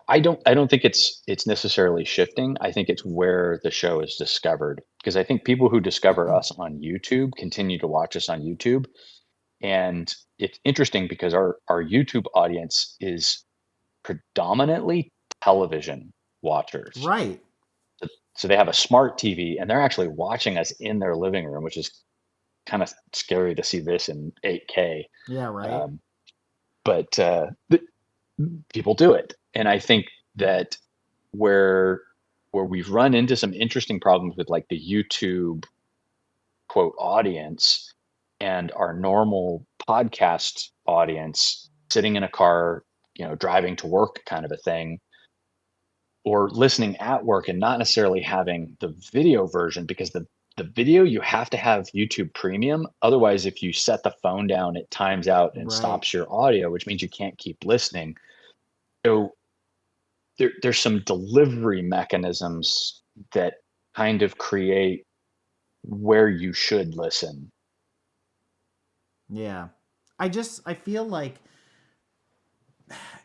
I don't think it's necessarily shifting. I think it's where the show is discovered, because I think people who discover us on YouTube continue to watch us on YouTube. And it's interesting because our YouTube audience is predominantly television watchers. Right. So they have a smart TV, and they're actually watching us in their living room, which is kind of scary to see this in 8K. Yeah, right. Um, but people do it, and I think that where we've run into some interesting problems with like the YouTube quote audience and our normal podcast audience, sitting in a car, driving to work kind of a thing, or listening at work and not necessarily having the video version, because the video, you have to have YouTube Premium. Otherwise, if you set the phone down, it times out and Right. stops your audio, which means you can't keep listening. So there's some delivery mechanisms that kind of create where you should listen. Yeah. I feel like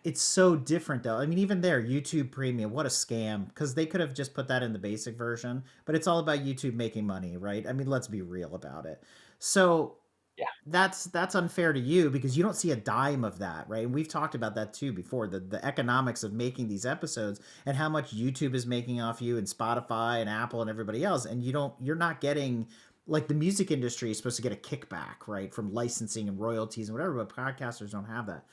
it's so different though. I mean, even there, YouTube Premium, what a scam. Because they could have just put that in the basic version, but it's all about YouTube making money, right? I mean, let's be real about it. So Yeah. that's unfair to you because you don't see a dime of that, right? And we've talked about that too before, the economics of making these episodes and how much YouTube is making off you, and Spotify and Apple and everybody else, and you're not getting, like, the music industry is supposed to get a kickback, right, from licensing and royalties and whatever, but podcasters don't have that.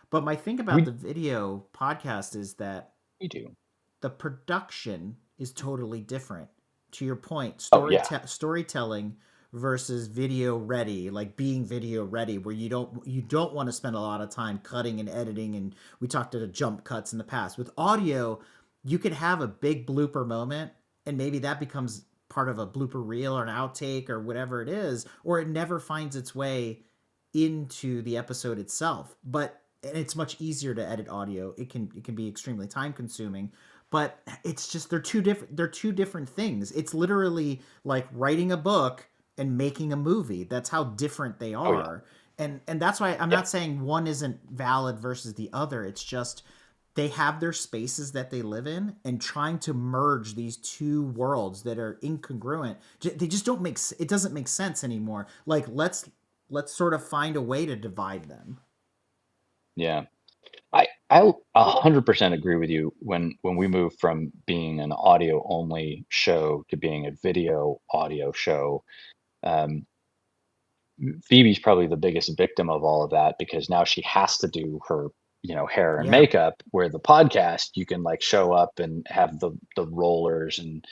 But my thing about We the video podcast is that we do. the production is totally different. To your point, Oh yeah. storytelling versus video ready, like being video ready, where you don't want to spend a lot of time cutting and editing. And we talked about jump cuts in the past. With audio, you could have a big blooper moment, and maybe that becomes part of a blooper reel or an outtake or whatever it is, or it never finds its way into the episode itself. But and it's much easier to edit audio. It can be extremely time consuming, but it's just they're two different things. It's literally like writing a book and making a movie. That's how different they Oh yeah. are. And that's why I'm Yeah. not saying one isn't valid versus the other. It's just they have their spaces that they live in, and trying to merge these two worlds that are incongruent, they just don't make it doesn't make sense anymore. Like, let's sort of find a way to divide them. Yeah. I 100% agree with you. When we moved from being an audio only show to being a video audio show, um, Phoebe's probably the biggest victim of all of that, because now she has to do her, hair and Yeah. makeup. Where the podcast, you can like show up and have the rollers, and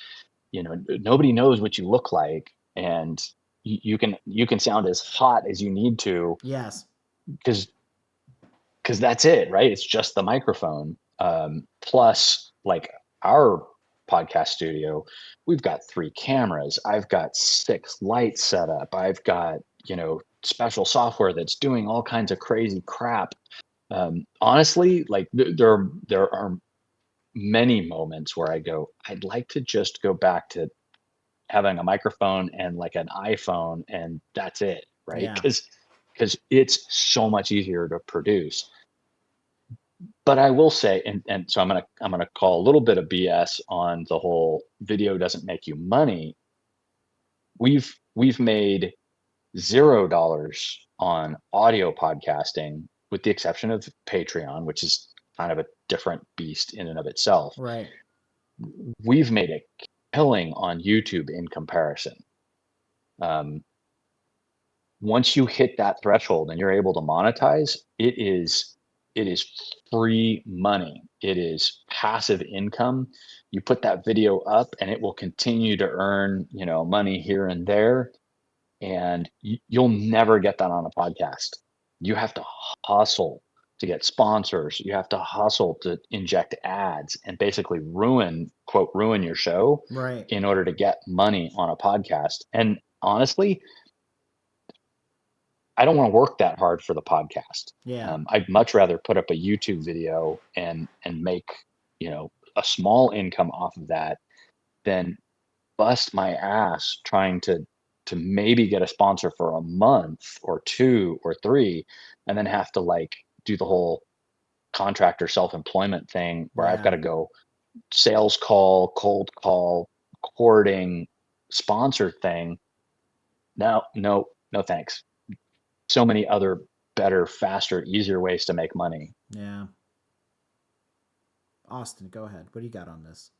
nobody knows what you look like, and you can sound as hot as you need to, Yes. because that's it, right? It's just the microphone. Plus, like our podcast studio, we've got 3 cameras. I've got 6 lights set up. I've got, special software that's doing all kinds of crazy crap. Honestly, like there are many moments where I go, I'd like to just go back to having a microphone and like an iPhone and that's it, right? Yeah. Because it's so much easier to produce. But I will say, and so I'm gonna call a little bit of BS on the whole video doesn't make you money. We've made $0 on audio podcasting, with the exception of Patreon, which is kind of a different beast in and of itself. Right. We've made a killing on YouTube in comparison. Um, Once you hit that threshold and you're able to monetize, it is free money. It is passive income. You put that video up and it will continue to earn, money here and there. And you'll never get that on a podcast. You have to hustle to get sponsors. You have to hustle to inject ads and basically ruin your show Right. in order to get money on a podcast. And honestly, I don't want to work that hard for the podcast. Yeah. I'd much rather put up a YouTube video and make, a small income off of that than bust my ass trying to maybe get a sponsor for a month or 2 or 3, and then have to like do the whole contractor self-employment thing where I've got Yeah. to go sales call, cold call, courting, sponsor thing. No, no, no, thanks. So many other better, faster, easier ways to make money. Yeah. Austin, go ahead. What do you got on this?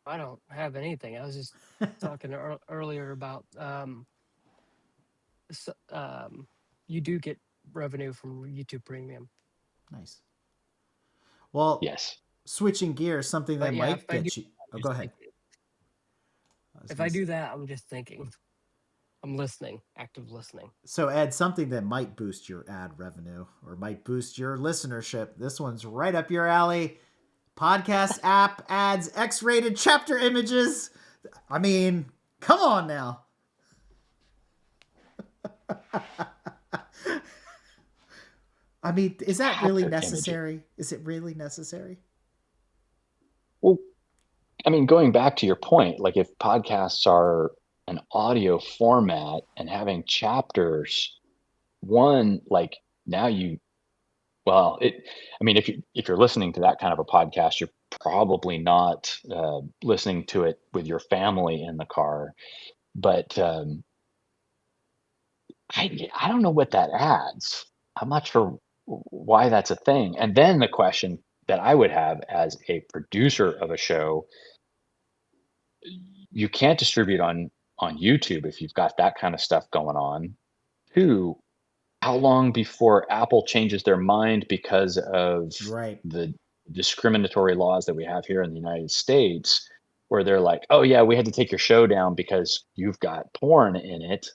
I don't have anything. I was just talking earlier about you do get revenue from YouTube Premium. Nice. Well, Yes. switching gears, something But that yeah, if might I do, get you. Oh, I'm go just ahead. thinking. If I do that, I'm just thinking. I'm listening, active listening. So, Ed, something that might boost your ad revenue or might boost your listenership. This one's right up your alley. Podcast app adds X-rated chapter images. I mean, come on now. I mean, is that really Chapter images. necessary? Is it really necessary? Well, I mean, going back to your point, like if podcasts are an audio format and having chapters, one, like now well, I mean, if you're listening to that kind of a podcast, you're probably not listening to it with your family in the car. But I don't know what that adds. I'm not sure why that's a thing. And then the question that I would have as a producer of a show, you can't distribute on YouTube if you've got that kind of stuff going on. Two, how long before Apple changes their mind because of Right. the discriminatory laws that we have here in the United States, where they're like, "Oh yeah, we had to take your show down because you've got porn in it."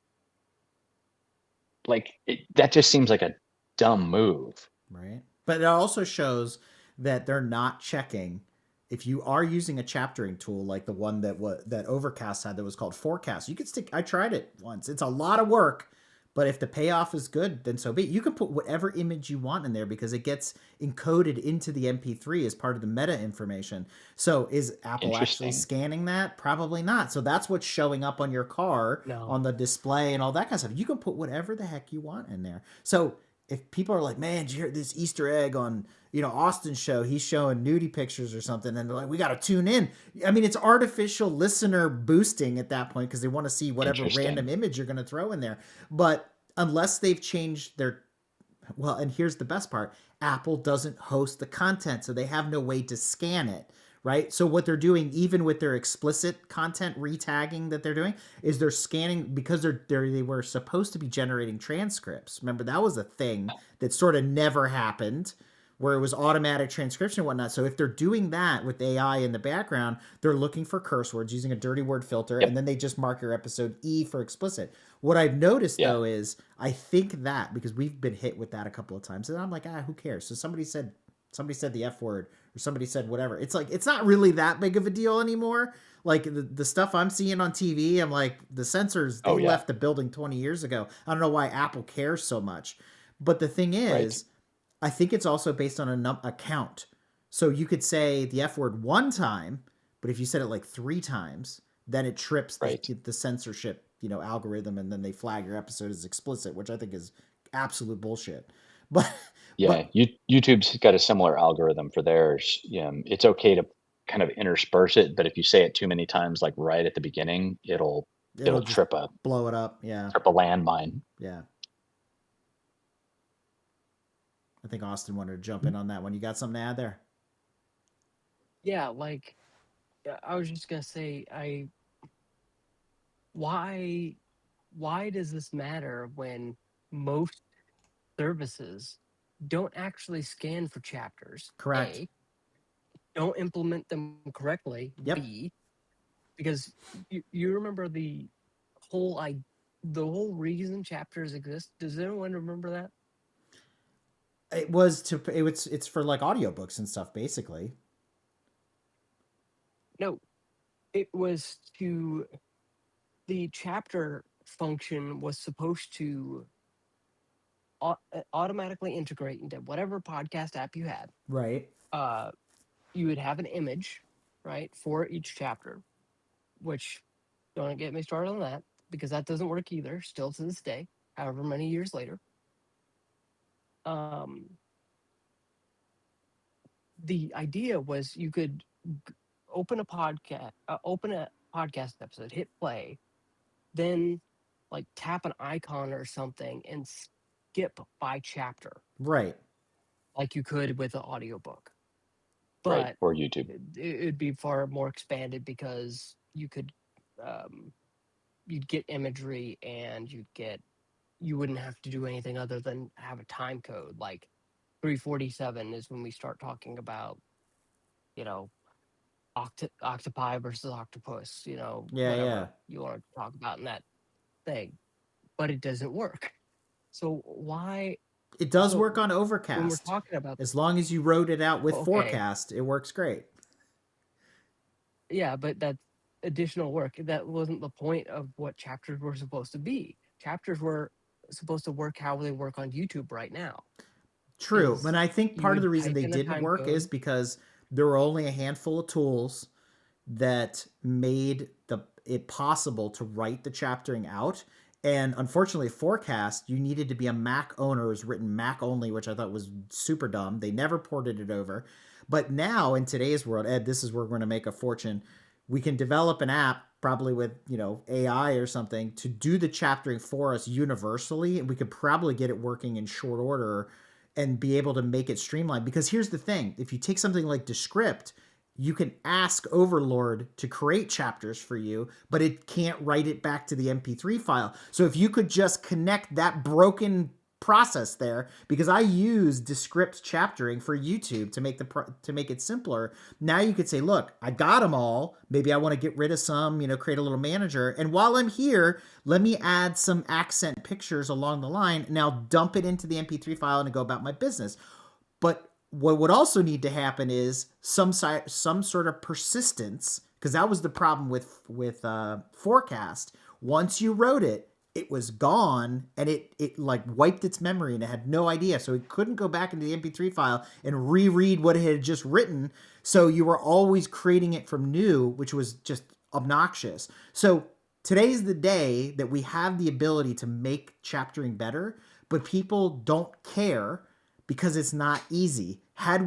Like that just seems like a dumb move. Right. But it also shows that they're not checking if you are using a chaptering tool like the one that Overcast had that was called Forecast. You could stick. I tried it once. It's a lot of work, but if the payoff is good, then so be it. You can put whatever image you want in there because it gets encoded into the MP3 as part of the meta information. So is Apple actually Interesting. scanning that? Probably not. So that's what's showing up on your car, No. on the display and all that kind of stuff. You can put whatever the heck you want in there. So if people are like, man, did you hear this Easter egg on, Austin's show? He's showing nudie pictures or something. And they're like, we got to tune in. I mean, it's artificial listener boosting at that point because they want to see whatever random Interesting. image you're going to throw in there. But unless they've changed well, and here's the best part, Apple doesn't host the content. So they have no way to scan it. Right. So what they're doing, even with their explicit content retagging that they're doing, is they're scanning because they were supposed to be generating transcripts. Remember, that was a thing that sort of never happened, where it was automatic transcription and whatnot. So if they're doing that with AI in the background, they're looking for curse words using a dirty word filter, Yep. and then they just mark your episode E for explicit. What I've noticed Yeah. though is I think that because we've been hit with that a couple of times, and I'm like, who cares? So somebody said the F word or somebody said whatever. It's like it's not really that big of a deal anymore. Like the stuff I'm seeing on TV, I'm like the censors they Oh yeah. left the building 20 years ago. I don't know why Apple cares so much, but the thing Right. is, I think it's also based on a count. So you could say the F word one time, but if you said it like three times, then it trips Right. the censorship algorithm, and then they flag your episode as explicit, which I think is absolute bullshit. But Yeah. but YouTube's got a similar algorithm for theirs. It's okay to kind of intersperse it, but if you say it too many times, like right at the beginning, it'll it'll just trip a blow it up. Yeah, landmine. yeah. I think Austin wanted to jump in on that one. You got something to add there? Yeah, like I was just gonna say, why why does this matter when most services don't actually scan for chapters? Correct. A, don't implement them correctly. Yep. B, because you remember whole I the whole reason chapters exist. Does anyone remember that? It's for like audiobooks and stuff basically. No, it was to the chapter function was supposed to automatically integrate into whatever podcast app you had. Right. Uh, you would have an image, right, for each chapter, which don't get me started on that because that doesn't work either, still to this day, however many years later. Um, the idea was you could open a podcast episode, hit play, then like tap an icon or something and skip by chapter Right. like you could with an audiobook. Right. But Or YouTube. it'd be far more expanded because um, you'd get imagery and you wouldn't have to do anything other than have a time code. Like 347 is when we start talking about, you know, octopi versus octopus, Yeah, yeah. whatever you want to talk about in that thing. But it doesn't work. So why It does so work on when we're Overcast. talking about As long as you wrote it out with okay, Forecast, it works great. yeah, but that's additional work. That wasn't the point of what chapters were supposed to be. Chapters were supposed to work how they work on YouTube right now. True. And Is I think you part of the would reason type they in a didn't time work is code. because there were only a handful of tools that made it possible to write the chaptering out. And unfortunately, Forecast, you needed to be a Mac owner. It was written Mac only, which I thought was super dumb. They never ported it over. But now in today's world, Ed, this is where we're going to make a fortune. We can develop an app, probably with AI or something, to do the chaptering for us universally, and we could probably get it working in short order and be able to make it streamlined. Because here's the thing: if you take something like Descript, you can ask Overlord to create chapters for you, but it can't write it back to the MP3 file. So if you could just connect that broken process there, because I use Descript chaptering for YouTube to make it simpler. Now you could say, look, I got them all. Maybe I want to get rid of some, create a little manager. And while I'm here, let me add some accent pictures along the line. Now dump it into the MP3 file and go about my business. But what would also need to happen is some sort of persistence, because that was the problem with Forecast. Once you wrote it, it was gone, and it like wiped its memory, and it had no idea, so it couldn't go back into the MP3 file and reread what it had just written. So you were always creating it from new, which was just obnoxious. So today's the day that we have the ability to make chaptering better, but people don't care because it's not easy. Had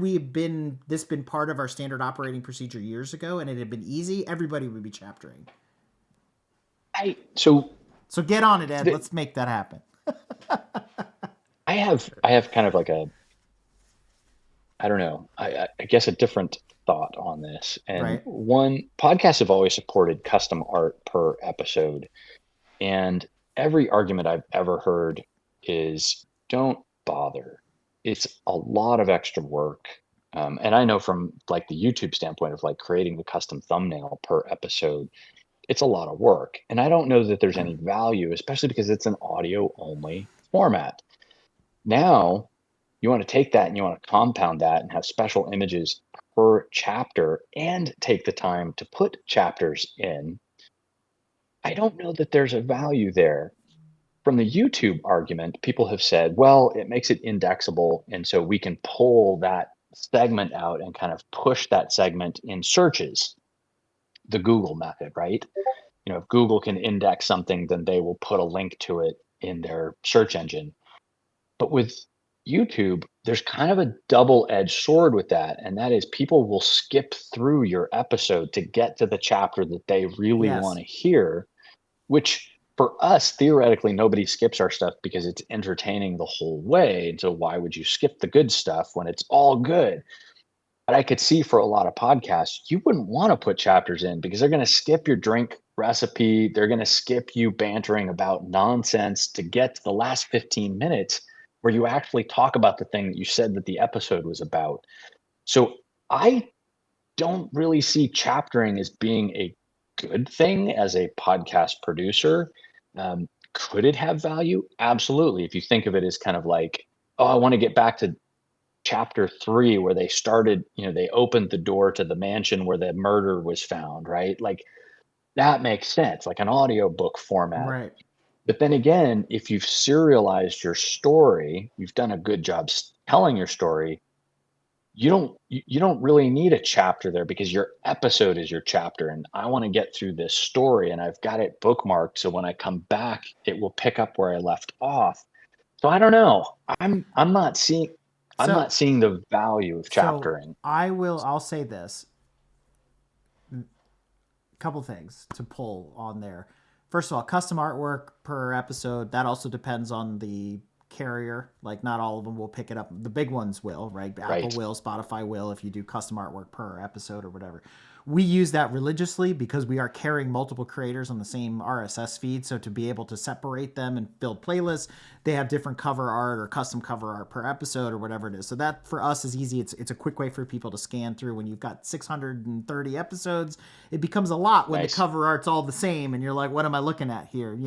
this been part of our standard operating procedure years ago and it had been easy, everybody would be chaptering. I so So get on it, Ed. the, Let's make that happen. I have kind of like a, I don't know, I guess a different thought on this. And Right. one, podcasts have always supported custom art per episode, and every argument I've ever heard is don't bother. It's a lot of extra work. And I know from like the YouTube standpoint of like creating the custom thumbnail per episode, it's a lot of work. And I don't know that there's any value, especially because it's an audio only format. Now, you want to take that and you want to compound that and have special images per chapter and take the time to put chapters in. I don't know that there's a value there. From the YouTube argument, people have said, well, it makes it indexable. And so we can pull that segment out and kind of push that segment in searches, the Google method, right? If Google can index something, then they will put a link to it in their search engine. But with YouTube, there's kind of a double-edged sword with that, and that is people will skip through your episode to get to the chapter that they really want Yes. to hear, which for us, theoretically, nobody skips our stuff because it's entertaining the whole way. And so why would you skip the good stuff when it's all good? But I could see for a lot of podcasts, you wouldn't want to put chapters in because they're going to skip your drink recipe. They're going to skip you bantering about nonsense to get to the last 15 minutes where you actually talk about the thing that you said that the episode was about. So I don't really see chaptering as being a good thing as a podcast producer. Could it have value? Absolutely. If you think of it as kind of like, oh, I want to get back to chapter 3 where they started, they opened the door to the mansion where the murder was found, right? Like that makes sense, like an audiobook format. Right. But then again, if you've serialized your story, you've done a good job telling your story, you don't really need a chapter there because your episode is your chapter, and I want to get through this story and I've got it bookmarked so when I come back it will pick up where I left off. So I don't know. I'm not seeing I'm So not seeing the value of so chaptering. I'll say this. Couple things to pull on there. First of all, custom artwork per episode, that also depends on the carrier. Like not all of them will pick it up. The big ones will, right? Apple Right. will, Spotify will if you do custom artwork per episode or whatever. We use that religiously because we are carrying multiple creators on the same RSS feed. So to be able to separate them and build playlists, they have different cover art or custom cover art per episode or whatever it is. So that for us is easy. It's a quick way for people to scan through. When you've got 630 episodes, it becomes a lot when the Nice. cover art's all the same and you're like, what am I looking at here?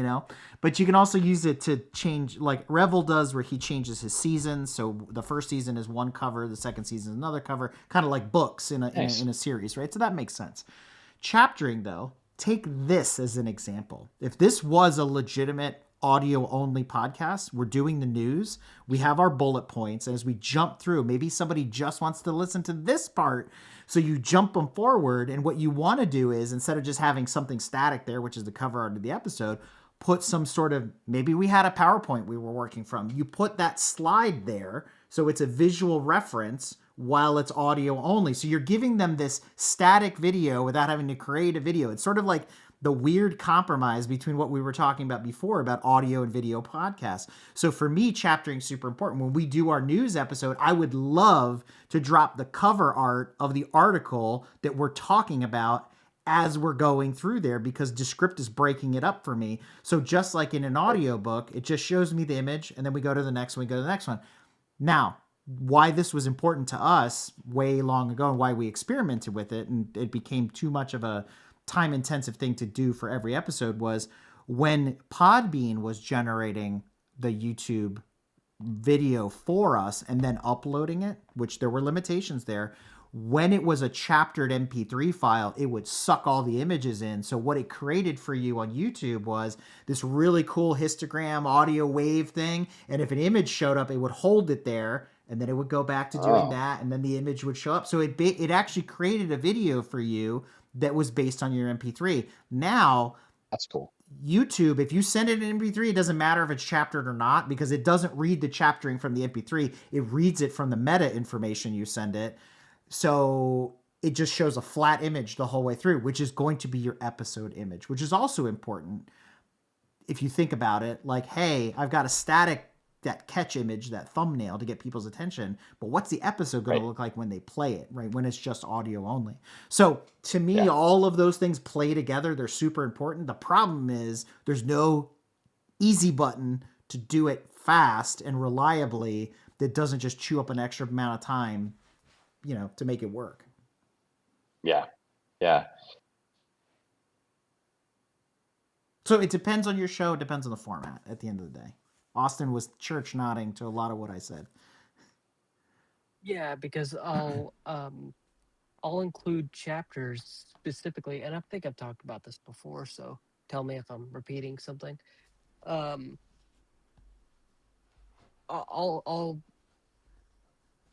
But you can also use it to change, like Revel does, where he changes his seasons. So the first season is one cover, the second season is another cover, kind of like books in Nice. a series, right? So that makes sense. Chaptering, though, take this as an example. If this was a legitimate audio only podcast, we're doing the news, we have our bullet points, and as we jump through, maybe somebody just wants to listen to this part, so you jump them forward, and what you want to do is, instead of just having something static there, which is the cover art of the episode, put some sort of, maybe we had a PowerPoint we were working from, you put that slide there so it's a visual reference while it's audio only. So you're giving them this static video without having to create a video. It's sort of like the weird compromise between what we were talking about before about audio and video podcasts. So for me, chaptering is super important. When we do our news episode, I would love to drop the cover art of the article that we're talking about as we're going through there, because Descript is breaking it up for me. So just like in an audiobook, it just shows me the image and then we go to the next one, we go to the next one. Now, why this was important to us way long ago and why we experimented with it and it became too much of a time intensive thing to do for every episode was when Podbean was generating the YouTube video for us and then uploading it, which there were limitations there. When it was a chaptered MP3 file, it would suck all the images in. So what it created for you on YouTube was this really cool histogram audio wave thing. And if an image showed up, it would hold it there and then it would go back to doing that and then the image would show up. So it actually created a video for you that was based on your MP3. Now, That's cool. YouTube, if you send it in MP3, it doesn't matter if it's chaptered or not because it doesn't read the chaptering from the MP3. It reads it from the meta information you send it. So it just shows a flat image the whole way through, which is going to be your episode image, which is also important if you think about it. Like, hey, I've got a static, that catch image, that thumbnail to get people's attention, but what's the episode going to look like when they play it, right? When it's just audio only. So to me, all of those things play together. They're super important. The problem is there's no easy button to do it fast and reliably that doesn't just chew up an extra amount of time, to make it work. Yeah. Yeah. So it depends on your show. It depends on the format at the end of the day. Austin was church nodding to a lot of what I said. Yeah, because I'll include chapters specifically, and I think I've talked about this before, so tell me if I'm repeating something. Um, I'll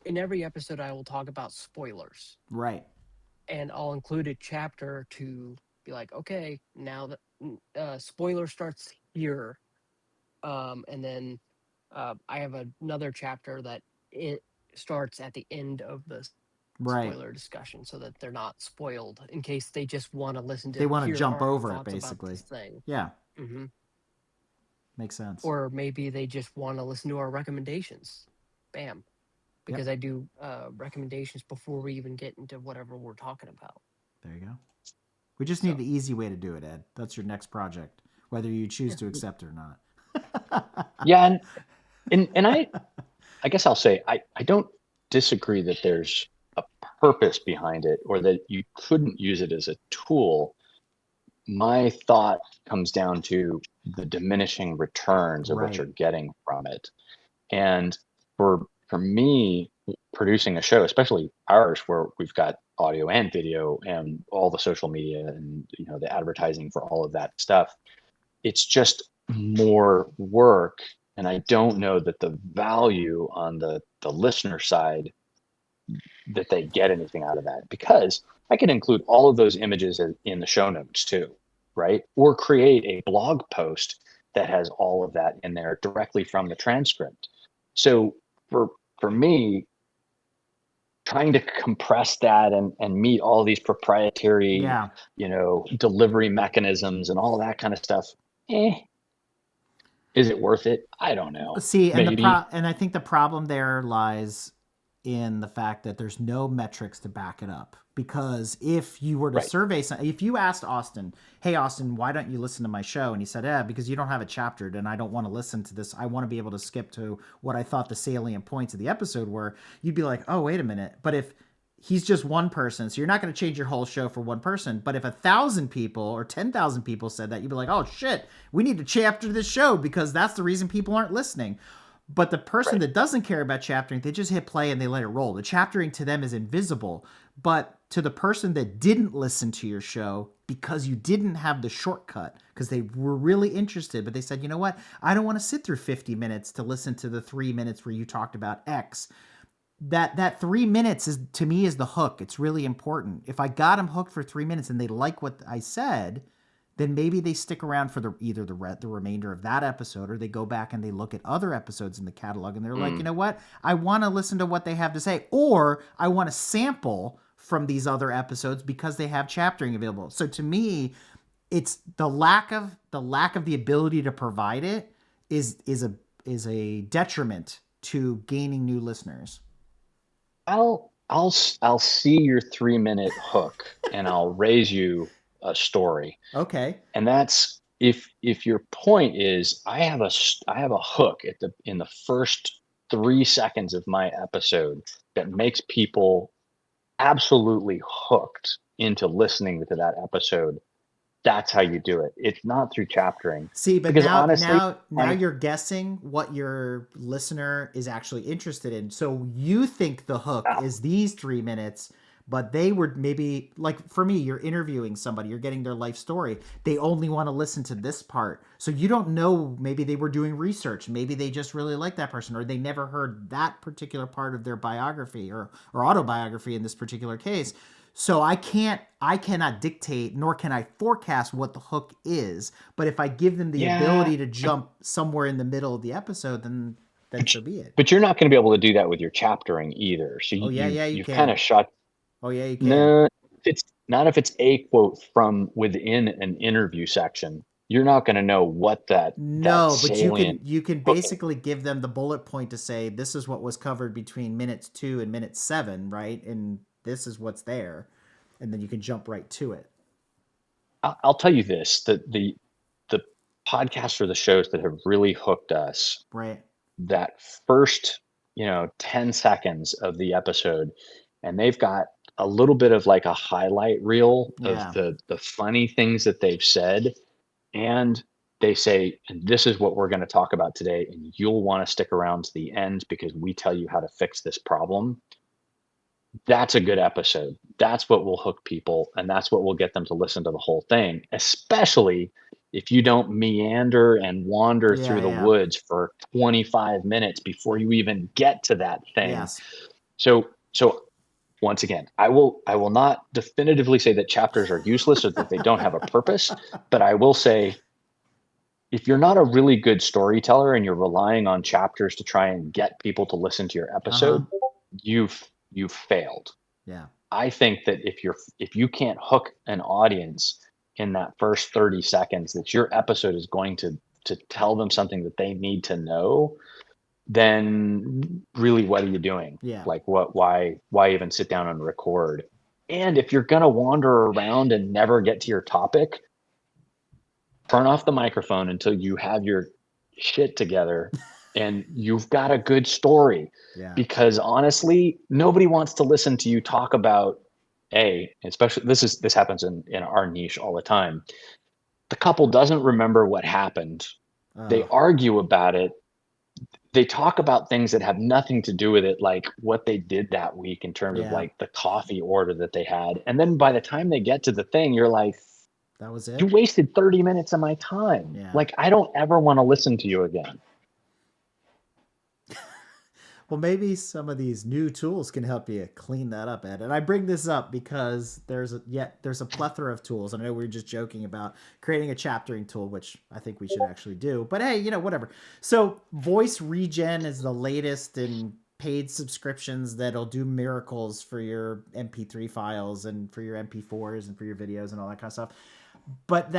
in every episode I will talk about spoilers, Right. and I'll include a chapter to be like, okay, now that spoiler starts here, and then I have another chapter that it starts at the end of the Right. spoiler discussion, so that they're not spoiled in case they just want to listen They to want to hear jump our over it, thoughts about this basically. thing. Yeah. Hmm. Makes sense. Or maybe they just want to listen to our recommendations. Bam. Yep. Because I do recommendations before we even get into whatever we're talking about. There you go. We just So need the easy way to do it, Ed. That's your next project, whether you choose to accept it or not. Yeah, and I guess I'll say I don't disagree that there's a purpose behind it or that you couldn't use it as a tool. My thought comes down to the diminishing returns of what Right. you're getting from it. And for me, producing a show, especially ours, where we've got audio and video and all the social media and the advertising for all of that stuff, it's just more work. And I don't know that the value on the listener side that they get anything out of that, because I can include all of those images in the show notes too, right? Or create a blog post that has all of that in there directly from the transcript. So for for me, trying to compress that and meet all these proprietary, Yeah. delivery mechanisms and all that kind of stuff, eh, is it worth it? I don't know. See, Maybe. and I think the problem there lies in the fact that there's no metrics to back it up. Because if you were to Right. survey, if you asked Austin, "Hey Austin, why don't you listen to my show?" and he said, "Yeah, because you don't have a chapter, and I don't want to listen to this. I want to be able to skip to what I thought the salient points of the episode were." You'd be like, "Oh, wait a minute." But if he's just one person, so you're not going to change your whole show for one person. But if 1,000 people or 10,000 people said that, you'd be like, "Oh shit, we need to chapter this show because that's the reason people aren't listening." But the person Right. that doesn't care about chaptering, they just hit play and they let it roll. The chaptering to them is invisible. But to the person that didn't listen to your show because you didn't have the shortcut, because they were really interested, but they said, "You know what? I don't want to sit through 50 minutes to listen to the 3 minutes where you talked about X." That 3 minutes is, to me, is the hook. It's really important. If I got them hooked for 3 minutes and they like what I said, then maybe they stick around for either the remainder of that episode, or they go back and they look at other episodes in the catalog and they're like, "You Mm. know what? I want to listen to what they have to say, or I want to sample from these other episodes because they have chaptering available." So to me, it's the lack of the ability to provide it is a detriment to gaining new listeners. I'll see your 3 minute hook and I'll raise you a story. Okay. And that's if your point is I have a hook in the first 3 seconds of my episode that makes people absolutely hooked into listening to that episode. That's how you do it. It's not through chaptering, See, but because now honestly, now now I you're guessing what your listener is actually interested in. So you think the hook ah, is these 3 minutes, but they were maybe, like, for me, you're interviewing somebody, you're getting their life story. They only want to listen to this part. So you don't know, maybe they were doing research, maybe they just really like that person, or they never heard that particular part of their biography or autobiography in this particular case. So I cannot dictate, nor can I forecast what the hook is. But if I give them the yeah, ability to jump somewhere in the middle of the episode, then but so be it. but you're not going to be able to do that with your chaptering either. So Oh yeah, yeah, you you've kind can. of shot. Oh yeah, you can. No, it's not if it's a quote from within an interview section. You're not going to know what that No, but you salient can you can hook is. basically give them the bullet point to say this is what was covered between minutes 2 and minute 7, right? And this is what's there, and then you can jump right to it, I'll tell you this: the podcasts or the shows that have really hooked us, right? that first 10 seconds of the episode, and they've got a little bit of like a highlight reel of Yeah. the funny things that they've said. and they say, and this is what we're going to talk about today, and you'll want to stick around to the end because we tell you how to fix this problem. That's a good episode. That's what will hook people, and that's what will get them to listen to the whole thing, especially if you don't meander and wander through the Yeah. woods for 25 minutes before you even get to that thing. Yes. So once again, I will not definitively say that chapters are useless or that they don't have a purpose, but I will say if you're not a really good storyteller and you're relying on chapters to try and get people to listen to your episode, you've failed. Yeah. I think that if you can't hook an audience in that first 30 seconds that your episode is going to tell them something that they need to know, then really what are you doing? Yeah. Like why even sit down and record? And if you're going to wander around and never get to your topic, turn off the microphone until you have your shit together and you've got a good story. Yeah. Because honestly, nobody wants to listen to you talk about especially this happens in our niche all the time. The couple doesn't remember what happened. They argue about it. They talk about things that have nothing to do with it, like what they did that week in terms of Yeah. like the coffee order that they had. And then by the time they get to the thing, you're like, That was you it. wasted 30 minutes of my time. Yeah. Like, I don't ever want to listen to you again. Well, maybe some of these new tools can help you clean that up, Ed. And I bring this up because there's a plethora of tools. I know we were just joking about creating a chaptering tool, which I think we should actually do. But hey, whatever. So voice regen is the latest in paid subscriptions that'll do miracles for your MP3 files and for your MP4s and for your videos and all that kind of stuff. But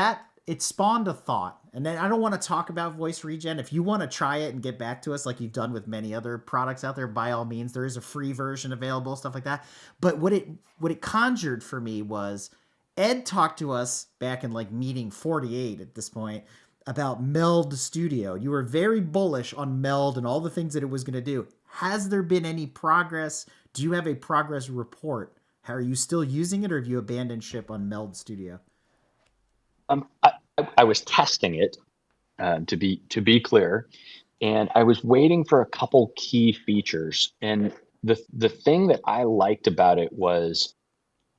it spawned a thought. And then I don't want to talk about voice regen. If you want to try it and get back to us like you've done with many other products out there, by all means, there is a free version available, stuff like that. But what it conjured for me was Ed talked to us back in like meeting 48 at this point about Meld Studio. You were very bullish on Meld and all the things that it was going to do. Has there been any progress? Do you have a progress report? How are you still using it, or have you abandoned ship on Meld Studio? I was testing it to be clear, and I was waiting for a couple key features. And the thing that I liked about it was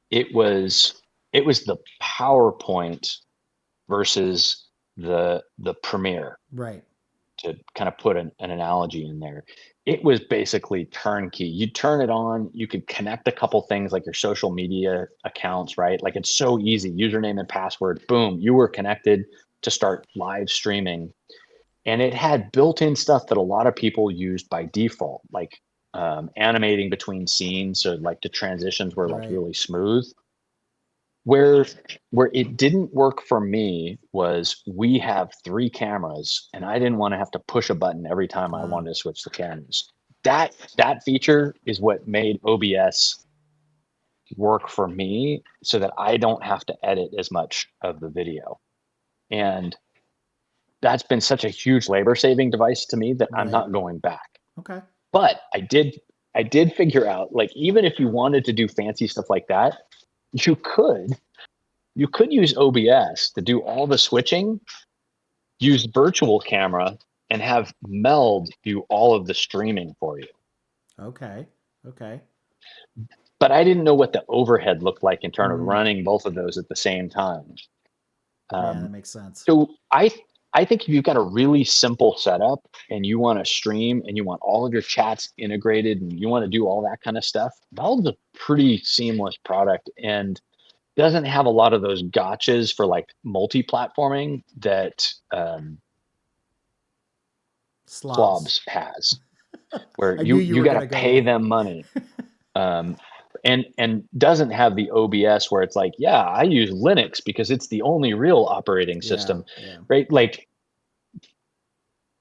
it was it was the PowerPoint versus the Premiere, Right. to kind of put an analogy in there. It was basically turnkey. You turn it on, you could connect a couple things like your social media accounts, right? Like it's so easy, username and password, boom, you were connected to start live streaming. And it had built-in stuff that a lot of people used by default, like animating between scenes. So like the transitions were like Right. really smooth. Where it didn't work for me was we have 3 cameras and I didn't want to have to push a button every time I wanted to switch the cameras. That feature is what made OBS work for me so that I don't have to edit as much of the video. And that's been such a huge labor saving device to me that I'm Right. not going back. Okay. But I did figure out, like, even if you wanted to do fancy stuff like that, you could you could use OBS to do all the switching, use virtual camera, and have Meld do all of the streaming for you. Okay. Okay. But I didn't know what the overhead looked like in terms of running both of those at the same time. Yeah, that makes sense. So I think if you've got a really simple setup and you want to stream and you want all of your chats integrated and you want to do all that kind of stuff, Meld's a pretty seamless product and doesn't have a lot of those gotchas for like multi-platforming that Slobs. Slobs has, where I knew you you were got to gonna go pay there. them money, um, and doesn't have the OBS where it's like, yeah, I use Linux because it's the only real operating Yeah. system, Yeah. right? Like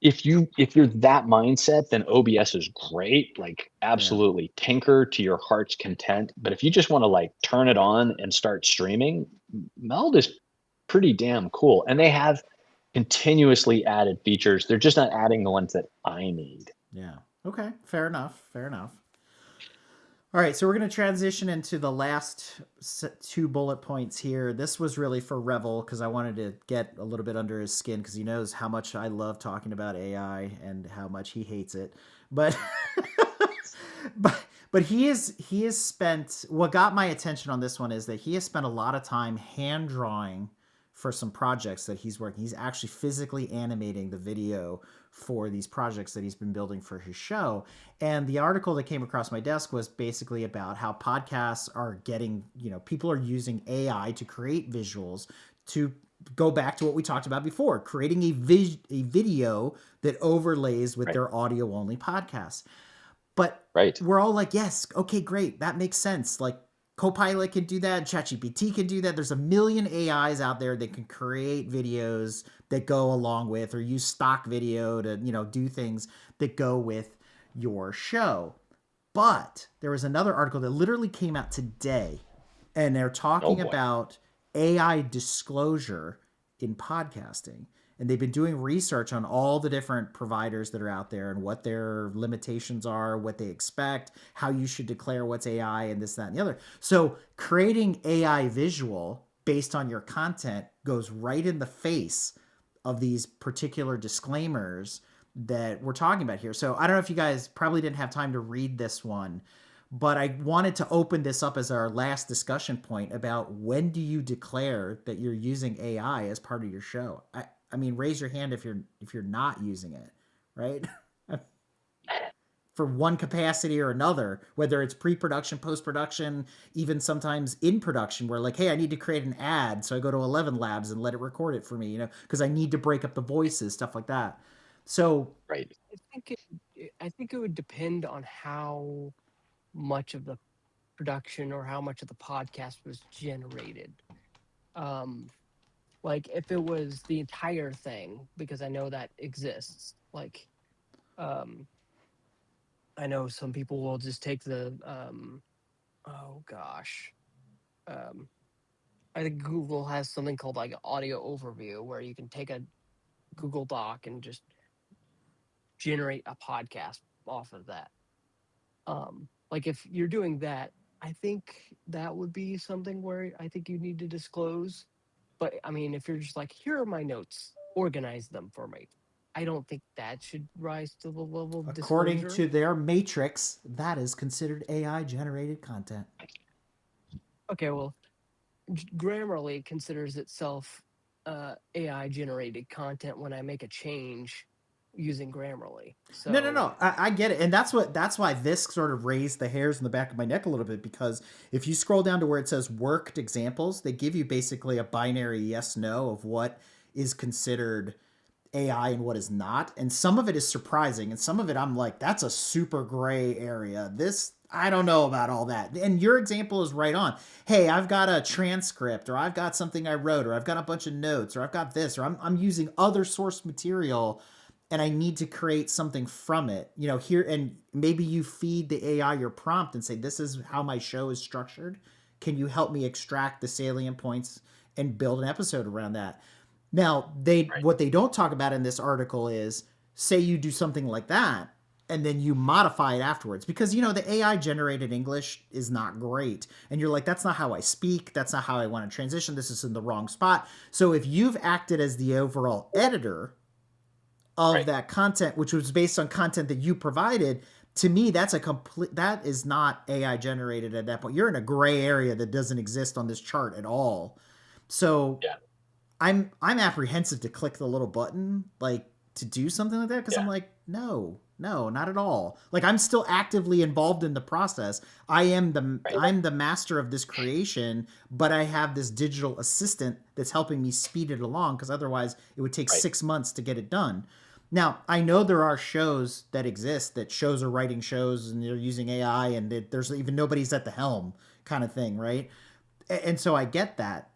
if you're that mindset, then OBS is great. Like Yeah. absolutely tinker to your heart's content. But if you just want to like turn it on and start streaming, Meld is pretty damn cool. And they have continuously added features. They're just not adding the ones that I need. Yeah. Okay. Fair enough. Fair enough. All right, so we're going to transition into the last two bullet points here. This was really for Revel because I wanted to get a little bit under his skin because he knows how much I love talking about AI and how much he hates it. But but he has spent, what got my attention on this one is that he has spent a lot of time hand drawing for some projects that he's working. He's actually physically animating the video for these projects that he's been building for his show. And the article that came across my desk was basically about how podcasts are getting, people are using AI to create visuals to go back to what we talked about before, creating a video that overlays with Right. their audio only podcasts. But Right. we're all like, yes, okay, great. That makes sense. Like Copilot can do that. ChatGPT can do that. There's a million AIs out there that can create videos that go along with or use stock video to, do things that go with your show. But there was another article that literally came out today, and they're Oh talking boy. about AI disclosure in podcasting. And they've been doing research on all the different providers that are out there and what their limitations are, what they expect, how you should declare what's AI, and this, that, and the other. So creating AI visual based on your content goes right in the face of these particular disclaimers that we're talking about here. So I don't know if you guys probably didn't have time to read this one, but I wanted to open this up as our last discussion point about when do you declare that you're using AI as part of your show? I mean, raise your hand if you're not using it, right? For one capacity or another, whether it's pre-production, post-production, even sometimes in production, where like, hey, I need to create an ad, so I go to 11 Labs and let it record it for me, because I need to break up the voices, stuff like that. So, Right. I think it would depend on how much of the production or how much of the podcast was generated. Um, like if it was the entire thing, because I know that exists. Like, um, I know some people will just take the oh gosh, um, I think Google has something called like audio overview where you can take a Google Doc and just generate a podcast off of that. Like if you're doing that, I think that would be something where I think you need to disclose. But I mean, if you're just like, here are my notes, organize them for me. I don't think that should rise to the level of according disclosure. to their matrix, that is considered AI generated content. Okay, well, Grammarly considers itself AI generated content when I make a change using Grammarly. So No. I get it, and that's why this sort of raised the hairs in the back of my neck a little bit because if you scroll down to where it says worked examples, they give you basically a binary yes no of what is considered AI and what is not, and some of it is surprising, and some of it I'm like, that's a super gray area. This I don't know about all that. And your example is right on. Hey, I've got a transcript, or I've got something I wrote, or I've got a bunch of notes, or I've got this, or I'm using other source material and I need to create something from it. Here, and maybe you feed the AI your prompt and say, this is how my show is structured. Can you help me extract the salient points and build an episode around that? Now, Right. what they don't talk about in this article is say you do something like that and then you modify it afterwards because the AI generated English is not great. And you're like, that's not how I speak, that's not how I want to transition, this is in the wrong spot. So if you've acted as the overall editor of Right. that content, which was based on content that you provided, to me, that is not AI generated at that point. You're in a gray area that doesn't exist on this chart at all. So Yeah. I'm apprehensive to click the little button like to do something like that because I'm Yeah. like, no, not at all. Like I'm still actively involved in the process. I'm Right. the master of this creation, but I have this digital assistant that's helping me speed it along because otherwise it would take Right. 6 months to get it done. Now, I know there are shows that exist that shows are writing shows and they're using AI and there's even nobody's at the helm kind of thing, right? And so I get that,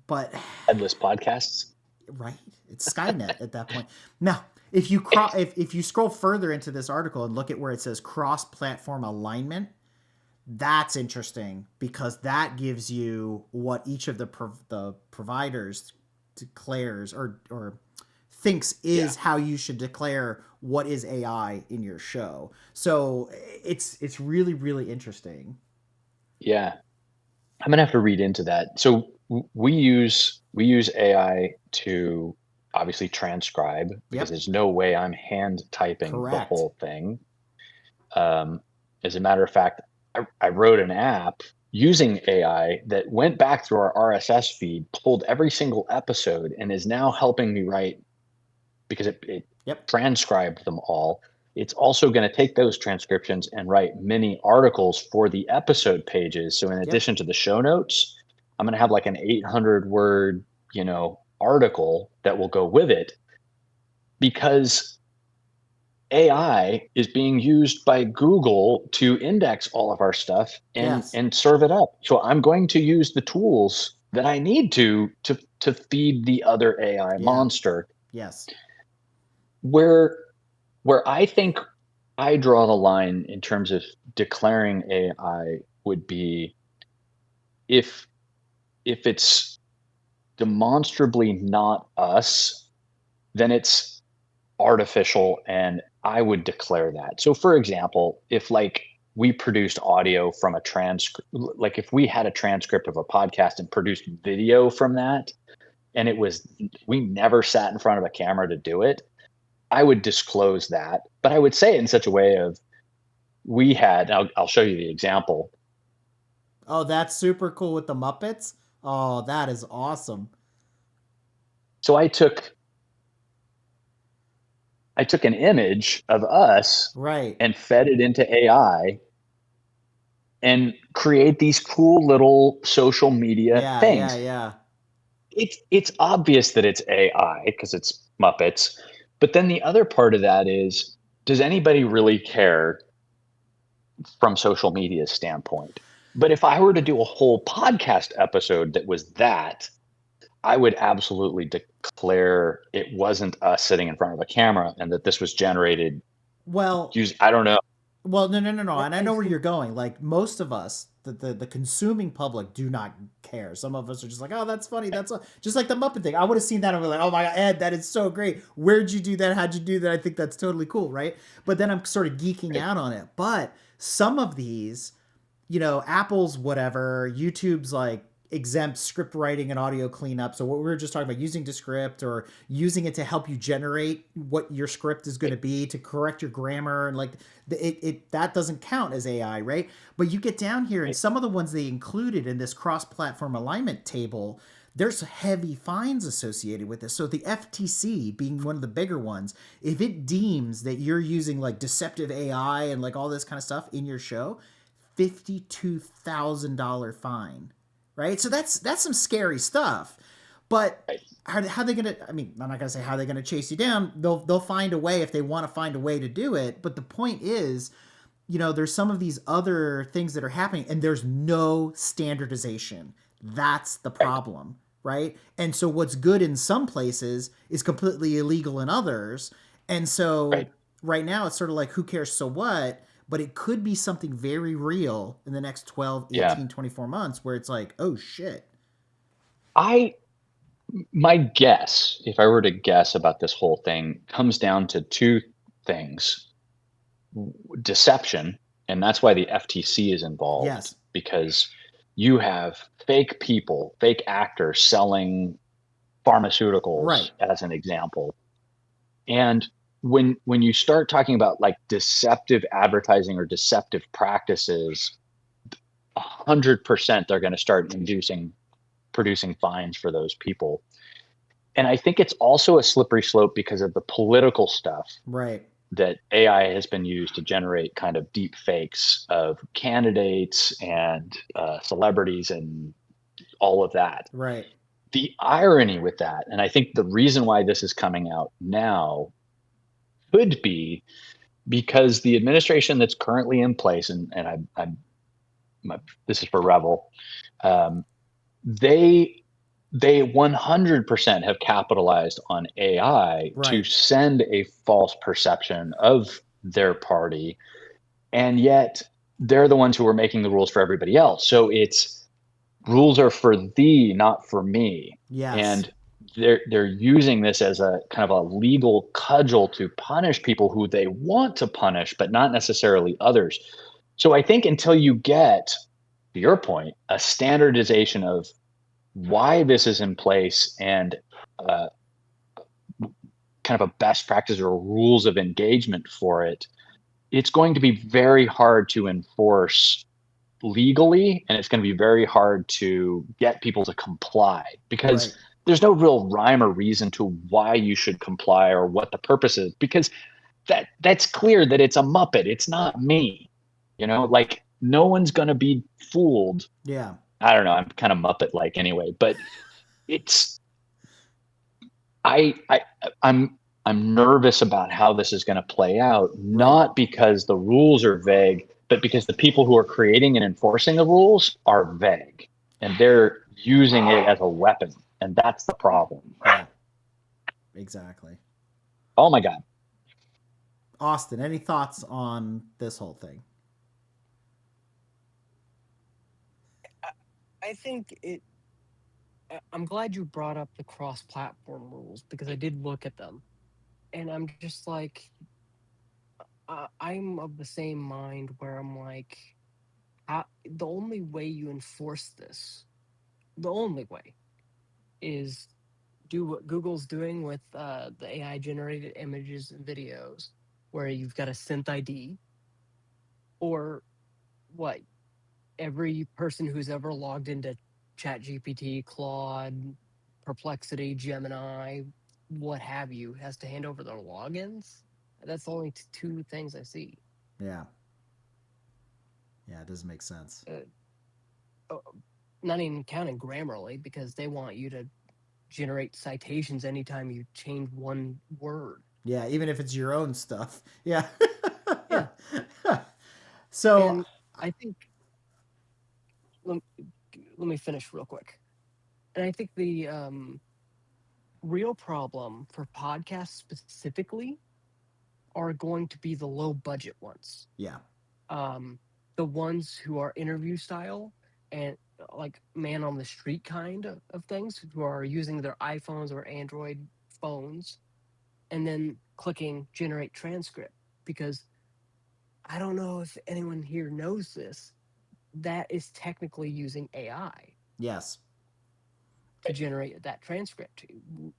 but Headless podcasts. right, it's Skynet at that point. Now, if you if you scroll further into this article and look at where it says cross-platform alignment, that's interesting because that gives you what each of the providers declares or thinks Yeah. is how you should declare what is AI in your show. So it's really really interesting. Yeah. I'm gonna have to read into that. So we use AI to obviously transcribe because Yep, there's no way I'm hand typing the correct. whole thing. Um, as a matter of fact, I wrote an app using AI that went back through our RSS feed, pulled every single episode, and is now helping me write because it Yep, transcribed them all. It's also going to take those transcriptions and write mini articles for the episode pages. So in yep, addition to the show notes, I'm going to have like an 800 word, article that will go with it because AI is being used by Google to index all of our stuff and yes, and serve it up. So I'm going to use the tools that I need to feed the other AI yeah, monster. yes, Where I think I draw the line in terms of declaring AI would be if it's demonstrably not us, then it's artificial and I would declare that. So for example, if like we produced audio from a transcript, like if we had a transcript of a podcast and produced video from that and we never sat in front of a camera to do it, I would disclose that, but I would say it in such a way of I'll show you the example. oh that's super cool with the Muppets. Oh, that is awesome. So I took an image of us Right, and fed it into AI and create these cool little social media yeah, yeah, things. yeah. It's obvious that it's AI because it's Muppets, but then the other part of that is, does anybody really care from social media standpoint? But if I were to do a whole podcast episode that was that, I would absolutely declare it wasn't us sitting in front of a camera and that this was generated Well, use I don't know. well, no, no, no, no. And I I know where you're think going. Like most of us, the consuming public do not care. Some of us are just like, oh, that's funny. Just like the Muppet thing. I would have seen that and be like, oh my god, Ed, that is so great. Where'd you do that? How'd you do that? I think that's totally cool, right? But then I'm sort of geeking Right. out on it. But some of these, Apple's whatever, YouTube's like exempt script writing and audio cleanup. So what we were just talking about, using Descript or using it to help you generate what your script is going to be, to correct your grammar, and like it that doesn't count as AI, right? But you get down here and Right. some of the ones they included in this cross-platform alignment table, there's heavy fines associated with this. So the FTC being one of the bigger ones, if it deems that you're using like deceptive AI and like all this kind of stuff in your show, $52,000 fine, right? So that's some scary stuff. But Right. how they gonna? I mean, I'm not gonna say how they're gonna chase you down. They'll find a way if they want to find a way to do it. But the point is, there's some of these other things that are happening, and there's no standardization. That's the Right. problem, right? And so what's good in some places is completely illegal in others. And Right. so right now it's sort of like, who cares, so what? But it could be something very real in the next 12, Yeah. 18, 24 months where it's like, oh shit. I My guess, if I were to guess about this whole thing, comes down to two things. Deception, and that's why the FTC is involved Yes. because you have fake people, fake actors selling Right. pharmaceuticals as an example. And when you start talking about like deceptive advertising or deceptive practices, 100% they're going to start inducing producing fines for those people. And I think it's also a slippery slope because of the political stuff Right. that AI has been used to generate kind of deep fakes of candidates and celebrities and all of that. Right. The irony with that, and I think the reason why this is coming out now could be because the administration that's currently in place, and this is for Revel, um, they they 100% have capitalized on AI to Right. send a false perception of their party, and yet they're the ones who are making the rules for everybody else. So it's rules are for thee, not for me. Yes. And they're using this as a kind of a legal cudgel to punish people who they want to punish, but not necessarily others. So I think until you get, to your point, a standardization of why this is in place and uh, kind of a best practice or rules of engagement for it, it's going to be very hard to enforce legally, and it's going to be very hard to get people to comply Right. because there's no real rhyme or reason to why you should comply or what the purpose is, because that's clear that it's a Muppet. It's not me. Like no one's going to be fooled. Yeah. I don't know. I'm kind of Muppet like anyway, but it's I I'm nervous about how this is going to play out, Right. not because the rules are vague, but because the people who are creating and enforcing the rules are vague and they're using it as a weapon. And that's the problem. Yeah. Exactly. Oh my God. Austin, any thoughts on this whole thing? I think it. I'm glad you brought up the cross-platform rules because I did look at them, and I'm just like, I'm of the same mind where I'm like, the only way you enforce this, the only way, is do what Google's doing with the AI generated images and videos, where you've got a synth ID, or what every person who's ever logged into ChatGPT, Claude, Perplexity, Gemini, what have you, has to hand over their logins. That's only two things I see. Yeah. Yeah, it does make sense. Uh, Not even counting Grammarly because they want you to generate citations anytime you change one word. Yeah, even if it's your own stuff. Yeah. Yeah. So, And I think, let, let me finish real quick. And I think the real problem for podcasts specifically are going to be the low budget ones. yeah. Um, the ones who are interview style and like man on the street kind of things, who are using their iPhones or Android phones and then clicking generate transcript. Because I don't know if anyone here knows this, that is technically using AI Yes. to generate that transcript,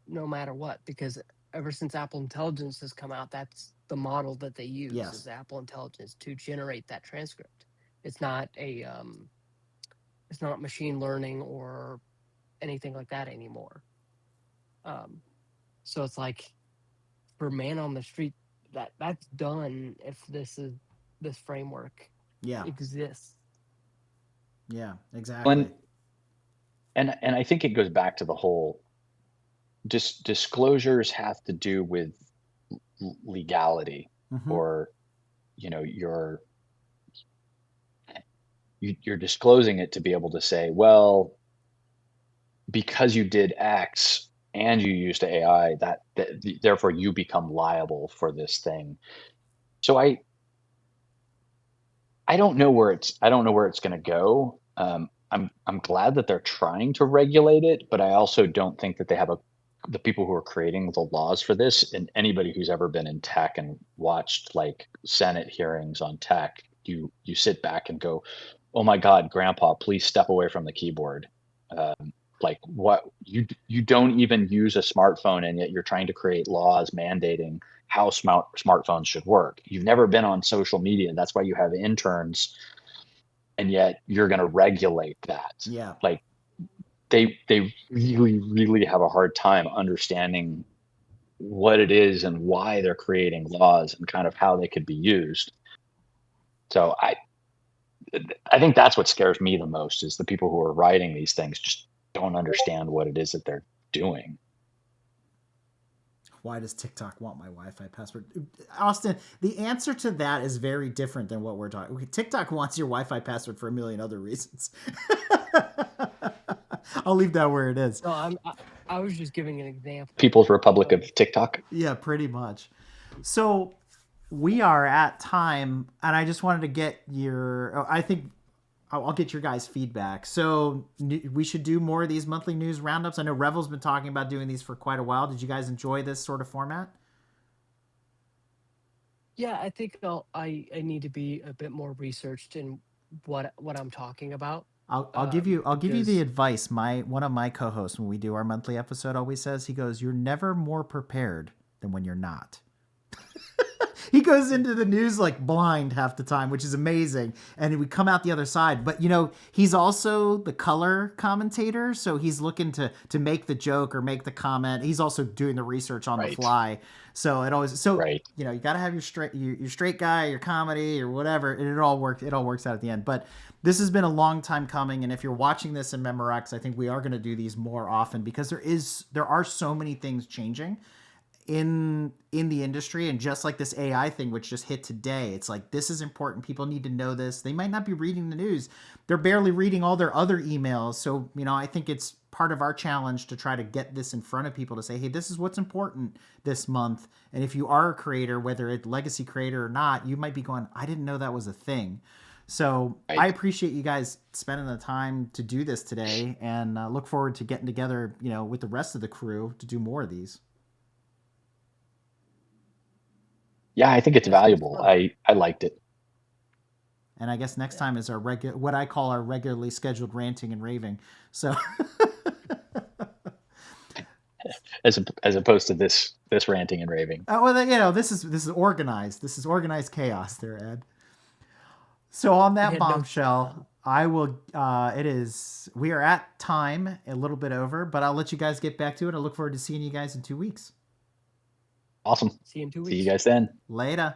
no matter what. Because ever since Apple Intelligence has come out, that's the model that they use, Yes. is Apple Intelligence to generate that transcript. It's not it's not machine learning or anything like that anymore. Um, so it's like, for man on the street, that's done if this framework Yeah. exists. Yeah, exactly. And and I think it goes back to the whole disclosures have to do with legality, Mm-hmm. or you're disclosing it to be able to say, well, because you did X and you used AI, that therefore you become liable for this thing. So I don't know where it's going to go. I'm glad that they're trying to regulate it, but I also don't think that they have the people who are creating the laws for this, and anybody who's ever been in tech and watched like Senate hearings on tech, you sit back and go, "Oh my God, Grandpa, please step away from the keyboard." Like what you don't even use a smartphone, and yet you're trying to create laws mandating how smartphones should work. You've never been on social media. That's why you have interns, and yet you're going to regulate that. Yeah. Like they really really have a hard time understanding what it is and why they're creating laws and kind of how they could be used. So I think that's what scares me the most, is the people who are writing these things just don't understand what it is that they're doing. Why does TikTok want my Wi-Fi password? Austin, the answer to that is very different than what we're talking. Okay, TikTok wants your Wi-Fi password for a million other reasons. I'll leave that where it is. No, I was just giving an example. People's Republic of TikTok. Yeah, pretty much. So we are at time, and I just wanted to get your. I think I'll get your guys' feedback. So we should do more of these monthly news roundups. I know Revel's been talking about doing these for quite a while. Did you guys enjoy this sort of format? Yeah, I think I need to be a bit more researched in what I'm talking about. I'll give you the Because advice. My one of my co-hosts when we do our monthly episode always says, he goes, "You're never more prepared than when you're not." He goes into the news like blind half the time, which is amazing. And we come out the other side. But he's also the color commentator, so he's looking to make the joke or make the comment. He's also doing the research on the Right. fly. So Right. you got to have your straight guy, your comedy or whatever, and it all works out at the end. But this has been a long time coming, and if you're watching this in Memorex, I think we are going to do these more often because there are so many things changing in the industry. And just like this AI thing which just hit today, it's like, this is important, people need to know this. They might not be reading the news, they're barely reading all their other emails. So I think it's part of our challenge to try to get this in front of people to say, hey, this is what's important this month. And if you are a creator, whether it's legacy creator or not, you might be going, I didn't know that was a thing. So Right. I appreciate you guys spending the time to do this today, and look forward to getting together with the rest of the crew to do more of these. Yeah, I think it's yeah, sounds valuable. fun. I liked it. And I guess next time is our what I call our regularly scheduled ranting and raving. So As opposed to this ranting and raving. well, this is organized. This is organized chaos there, Ed. So on that Yeah, no bombshell, problem. I will. We are at time, a little bit over, but I'll let you guys get back to it. I look forward to seeing you guys in 2 weeks. Awesome. See you in two See you weeks. guys then. Later.